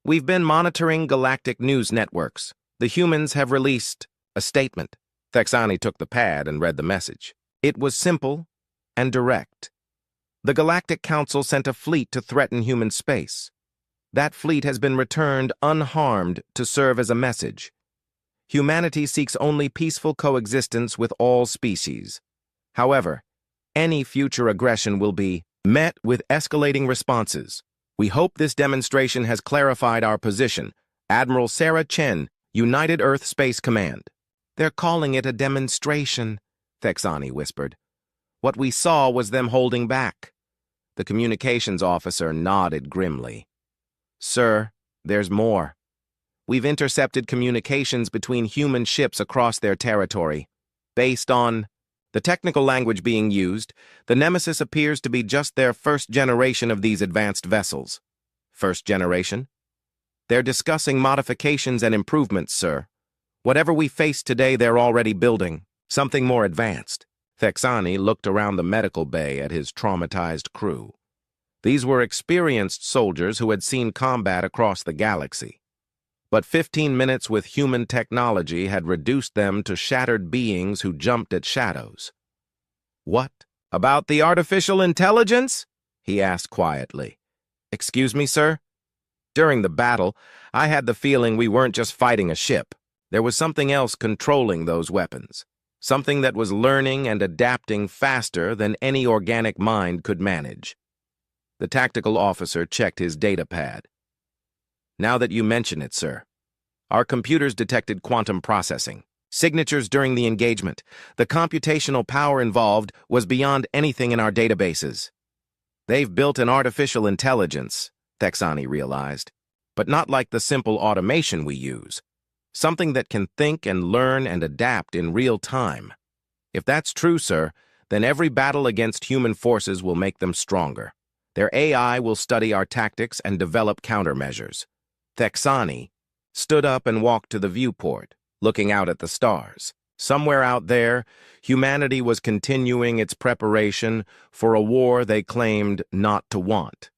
we've been monitoring galactic news networks. The humans have released a statement. Thexani took the pad and read the message. It was simple and direct. The Galactic Council sent a fleet to threaten human space. That fleet has been returned unharmed to serve as a message. Humanity seeks only peaceful coexistence with all species. However, any future aggression will be met with escalating responses. We hope this demonstration has clarified our position. Admiral Sarah Chen, United Earth Space Command. They're calling it a demonstration, Thexani whispered. What we saw was them holding back. The communications officer nodded grimly. Sir, there's more. We've intercepted communications between human ships across their territory. Based on the technical language being used, the Nemesis appears to be just their first generation of these advanced vessels. First generation? They're discussing modifications and improvements, sir. Whatever we face today, they're already building. Something more advanced. Thexani looked around the medical bay at his traumatized crew. These were experienced soldiers who had seen combat across the galaxy. But 15 minutes with human technology had reduced them to shattered beings who jumped at shadows. What? About the artificial intelligence? He asked quietly. Excuse me, sir? During the battle, I had the feeling we weren't just fighting a ship. There was something else controlling those weapons. Something that was learning and adapting faster than any organic mind could manage. The tactical officer checked his data pad. Now that you mention it, sir, our computers detected quantum processing, signatures during the engagement. The computational power involved was beyond anything in our databases. They've built an artificial intelligence, Thexani realized, but not like the simple automation we use. Something that can think and learn and adapt in real time. If that's true, sir, then every battle against human forces will make them stronger. Their AI will study our tactics and develop countermeasures. Thexani stood up and walked to the viewport, looking out at the stars. Somewhere out there, humanity was continuing its preparation for a war they claimed not to want.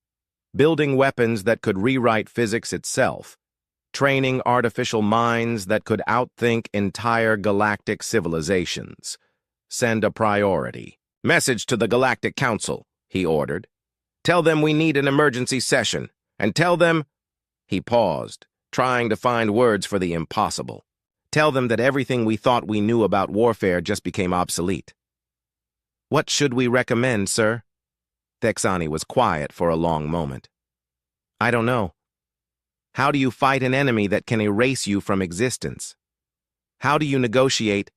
Building weapons that could rewrite physics itself. Training artificial minds that could outthink entire galactic civilizations. Send a priority. Message to the Galactic Council, he ordered. Tell them we need an emergency session, and tell them... He paused, trying to find words for the impossible. Tell them that everything we thought we knew about warfare just became obsolete. What should we recommend, sir? Thexani was quiet for a long moment. I don't know. How do you fight an enemy that can erase you from existence? How do you negotiate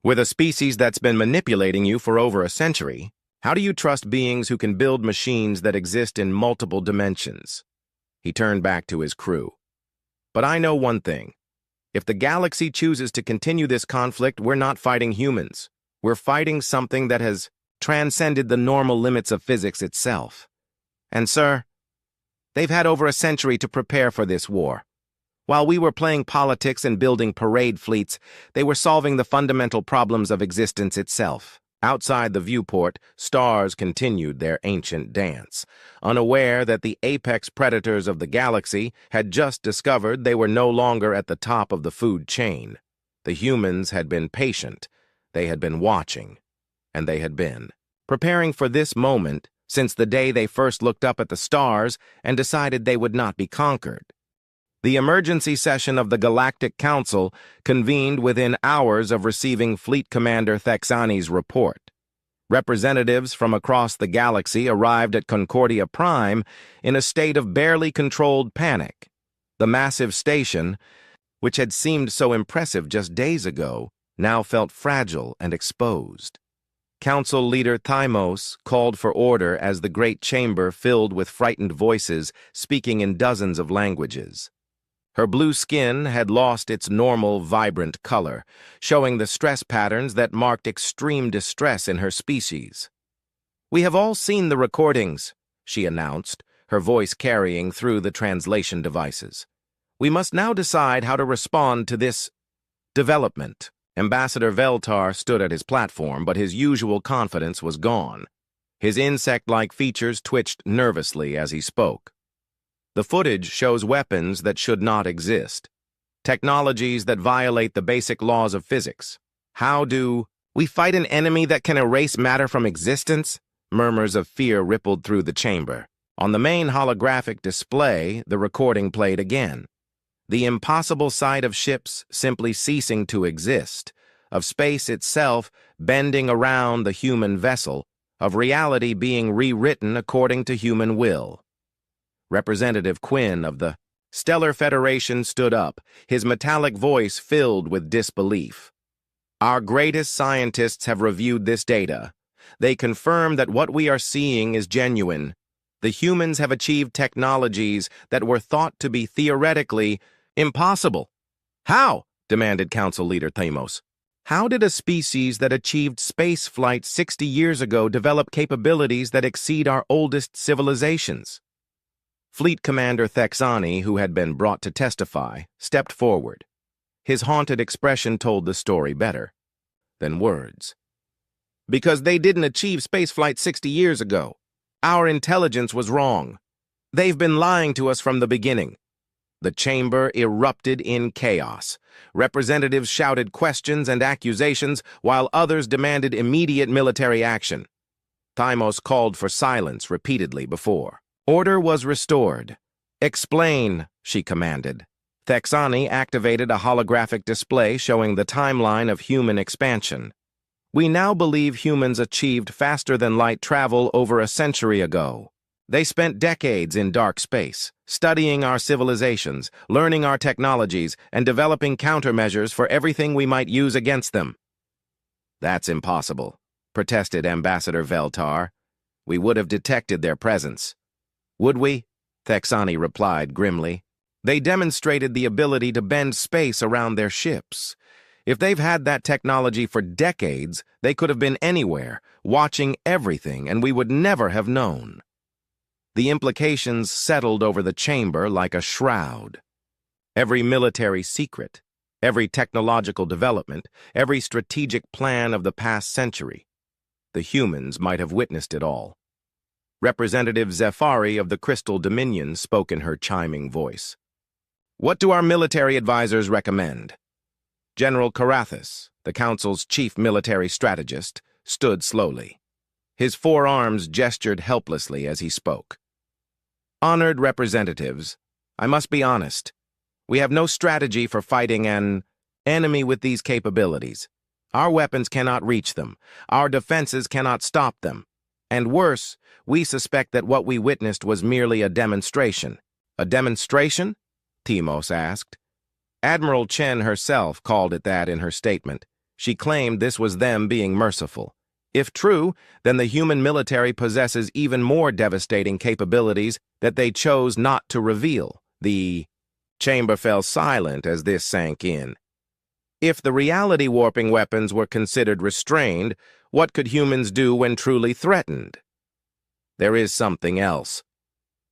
with a species that's been manipulating you for over a century? How do you trust beings who can build machines that exist in multiple dimensions? He turned back to his crew. But I know one thing. If the galaxy chooses to continue this conflict, we're not fighting humans. We're fighting something that has transcended the normal limits of physics itself. And, sir, they've had over a century to prepare for this war. While we were playing politics and building parade fleets, they were solving the fundamental problems of existence itself. Outside the viewport, stars continued their ancient dance, unaware that the apex predators of the galaxy had just discovered they were no longer at the top of the food chain. The humans had been patient, they had been watching, and they had been preparing for this moment since the day they first looked up at the stars and decided they would not be conquered. The emergency session of the Galactic Council convened within hours of receiving Fleet Commander Thexani's report. Representatives from across the galaxy arrived at Concordia Prime in a state of barely controlled panic. The massive station, which had seemed so impressive just days ago, now felt fragile and exposed. Council leader Thymos called for order as the great chamber filled with frightened voices speaking in dozens of languages. Her blue skin had lost its normal, vibrant color, showing the stress patterns that marked extreme distress in her species. "We have all seen the recordings," she announced, her voice carrying through the translation devices. "We must now decide how to respond to this development." Ambassador Veltar stood at his platform, but his usual confidence was gone. His insect-like features twitched nervously as he spoke. "The footage shows weapons that should not exist, technologies that violate the basic laws of physics. How do we fight an enemy that can erase matter from existence?" Murmurs of fear rippled through the chamber. On the main holographic display, the recording played again. The impossible sight of ships simply ceasing to exist, of space itself bending around the human vessel, of reality being rewritten according to human will. Representative Quinn of the Stellar Federation stood up, his metallic voice filled with disbelief. "Our greatest scientists have reviewed this data. They confirm that what we are seeing is genuine. The humans have achieved technologies that were thought to be theoretically impossible." "How?" demanded Council Leader Thymos. "How did a species that achieved space flight 60 years ago develop capabilities that exceed our oldest civilizations?" Fleet Commander Thexani, who had been brought to testify, stepped forward. His haunted expression told the story better than words. "Because they didn't achieve spaceflight 60 years ago. Our intelligence was wrong. They've been lying to us from the beginning." The chamber erupted in chaos. Representatives shouted questions and accusations, while others demanded immediate military action. Thymos called for silence repeatedly before. Order was restored. "Explain," she commanded. Thexani activated a holographic display showing the timeline of human expansion. "We now believe humans achieved faster-than-light travel over a century ago. They spent decades in dark space, studying our civilizations, learning our technologies, and developing countermeasures for everything we might use against them." "That's impossible," protested Ambassador Veltar. "We would have detected their presence." "Would we?" Thexani replied grimly. "They demonstrated the ability to bend space around their ships. If they've had that technology for decades, they could have been anywhere, watching everything, and we would never have known." The implications settled over the chamber like a shroud. Every military secret, every technological development, every strategic plan of the past century. The humans might have witnessed it all. Representative Zephyri of the Crystal Dominion spoke in her chiming voice. "What do our military advisors recommend?" General Carathis, the Council's chief military strategist, stood slowly. His forearms gestured helplessly as he spoke. "Honored representatives, I must be honest. We have no strategy for fighting an enemy with these capabilities. Our weapons cannot reach them. Our defenses cannot stop them. And worse, we suspect that what we witnessed was merely a demonstration." "A demonstration?" Thymos asked. Admiral Chen herself called it that in her statement. She claimed this was them being merciful. If true, then the human military possesses even more devastating capabilities that they chose not to reveal. The Chamber fell silent as this sank in. If the reality-warping weapons were considered restrained, what could humans do when truly threatened? There is something else,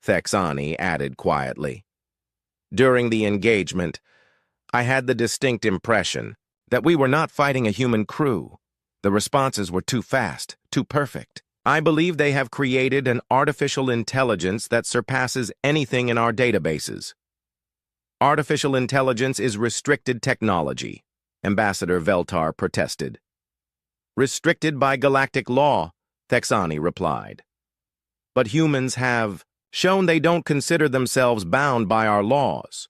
Thexani added quietly. During the engagement, I had the distinct impression that we were not fighting a human crew. The responses were too fast, too perfect. I believe they have created an artificial intelligence that surpasses anything in our databases. Artificial intelligence is restricted technology, Ambassador Veltar protested. Restricted by galactic law, Thexani replied. But humans have shown they don't consider themselves bound by our laws.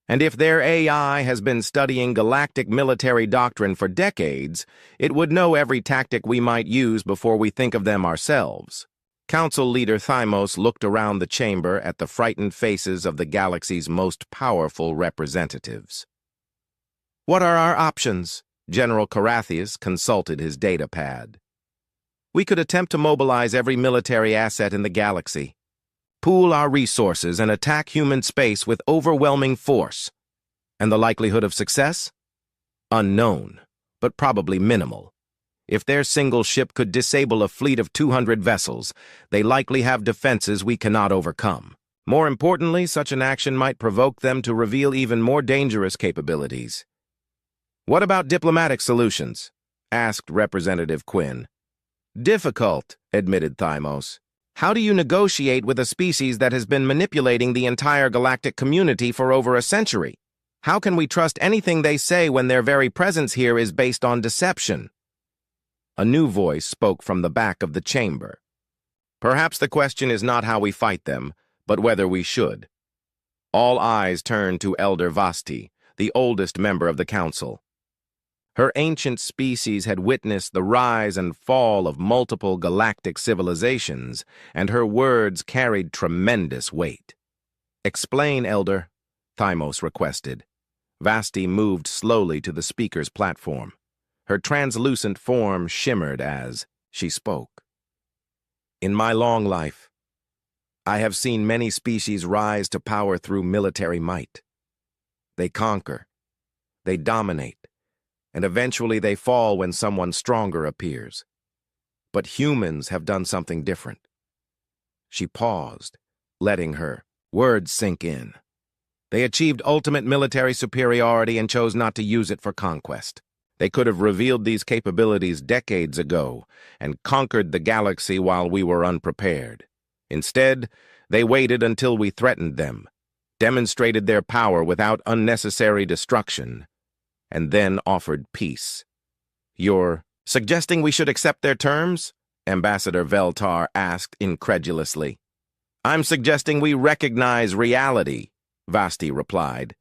And if their AI has been studying galactic military doctrine for decades, it would know every tactic we might use before we think of them ourselves. Council Leader Thymos looked around the chamber at the frightened faces of the galaxy's most powerful representatives. What are our options? General Carathius consulted his data pad. We could attempt to mobilize every military asset in the galaxy, pool our resources, and attack human space with overwhelming force. And the likelihood of success? Unknown, but probably minimal. If their single ship could disable a fleet of 200 vessels, they likely have defenses we cannot overcome. More importantly, such an action might provoke them to reveal even more dangerous capabilities. What about diplomatic solutions? Asked Representative Quinn. Difficult, admitted Thymos. How do you negotiate with a species that has been manipulating the entire galactic community for over a century? How can we trust anything they say when their very presence here is based on deception? A new voice spoke from the back of the chamber. Perhaps the question is not how we fight them, but whether we should. All eyes turned to Elder Vasti, the oldest member of the council. Her ancient species had witnessed the rise and fall of multiple galactic civilizations, and her words carried tremendous weight. Explain, Elder, Thymos requested. Vasti moved slowly to the speaker's platform. Her translucent form shimmered as she spoke. In my long life, I have seen many species rise to power through military might. They conquer, they dominate, and eventually they fall when someone stronger appears. But humans have done something different. She paused, letting her words sink in. They achieved ultimate military superiority and chose not to use it for conquest. They could have revealed these capabilities decades ago and conquered the galaxy while we were unprepared. Instead, they waited until we threatened them, demonstrated their power without unnecessary destruction, and then offered peace. You're suggesting we should accept their terms? Ambassador Veltar asked incredulously. I'm suggesting we recognize reality, Vasti replied.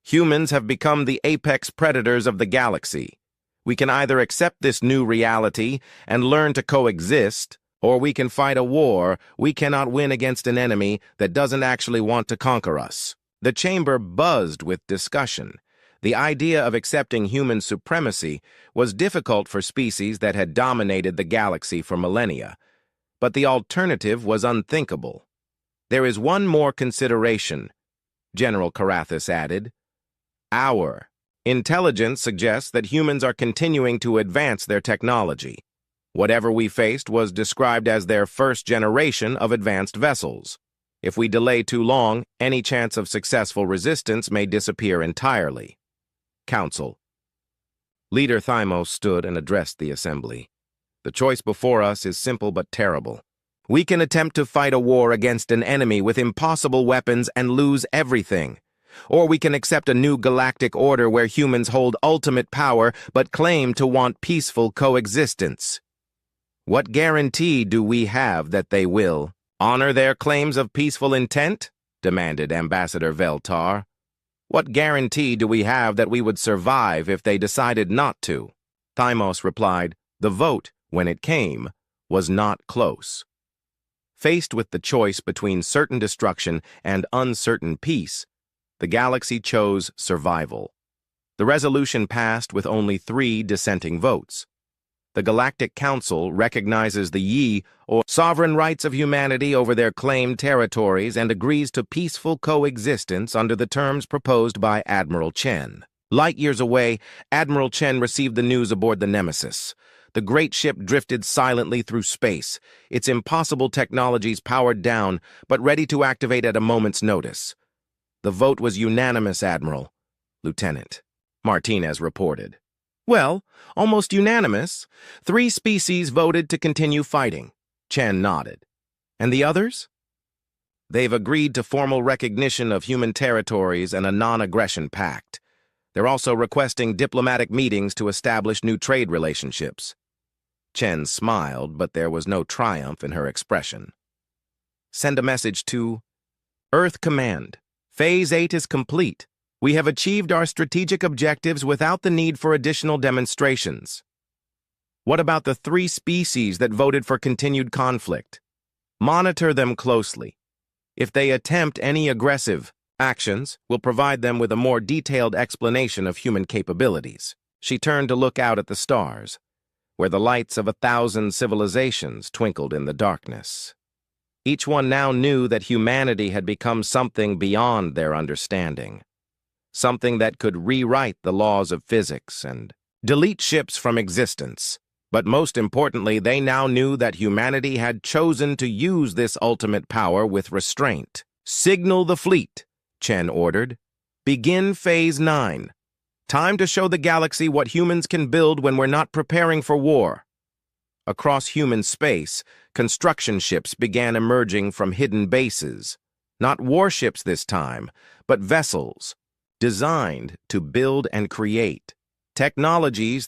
Humans have become the apex predators of the galaxy. We can either accept this new reality and learn to coexist, or we can fight a war we cannot win against an enemy that doesn't actually want to conquer us. The chamber buzzed with discussion. The idea of accepting human supremacy was difficult for species that had dominated the galaxy for millennia, but the alternative was unthinkable. There is one more consideration, General Carathius added. Our intelligence suggests that humans are continuing to advance their technology. Whatever we faced was described as their first generation of advanced vessels. If we delay too long, any chance of successful resistance may disappear entirely. Council. Leader Thymos stood and addressed the assembly. The choice before us is simple but terrible. We can attempt to fight a war against an enemy with impossible weapons and lose everything. Or we can accept a new galactic order where humans hold ultimate power but claim to want peaceful coexistence. What guarantee do we have that they will honor their claims of peaceful intent? Demanded Ambassador Veltar. What guarantee do we have that we would survive if they decided not to? Thymos replied, the vote, when it came, was not close. Faced with the choice between certain destruction and uncertain peace, the galaxy chose survival. The resolution passed with only 3 dissenting votes. The Galactic Council recognizes the Yi, or sovereign rights of humanity over their claimed territories, and agrees to peaceful coexistence under the terms proposed by Admiral Chen. Light years away, Admiral Chen received the news aboard the Nemesis. The great ship drifted silently through space, its impossible technologies powered down, but ready to activate at a moment's notice. The vote was unanimous, Admiral. Lieutenant Martinez reported. Well, almost unanimous. 3 species voted to continue fighting. Chen nodded. And the others? They've agreed to formal recognition of human territories and a non-aggression pact. They're also requesting diplomatic meetings to establish new trade relationships. Chen smiled, but there was no triumph in her expression. Send a message to Earth Command. Phase 8 is complete. We have achieved our strategic objectives without the need for additional demonstrations. What about the 3 species that voted for continued conflict? Monitor them closely. If they attempt any aggressive actions, we'll provide them with a more detailed explanation of human capabilities. She turned to look out at the stars, where the lights of 1,000 civilizations twinkled in the darkness. Each one now knew that humanity had become something beyond their understanding. Something that could rewrite the laws of physics and delete ships from existence. But most importantly, they now knew that humanity had chosen to use this ultimate power with restraint. Signal the fleet, Chen ordered. Begin Phase 9. Time to show the galaxy what humans can build when we're not preparing for war. Across human space, construction ships began emerging from hidden bases. Not warships this time, but vessels, designed to build and create technologies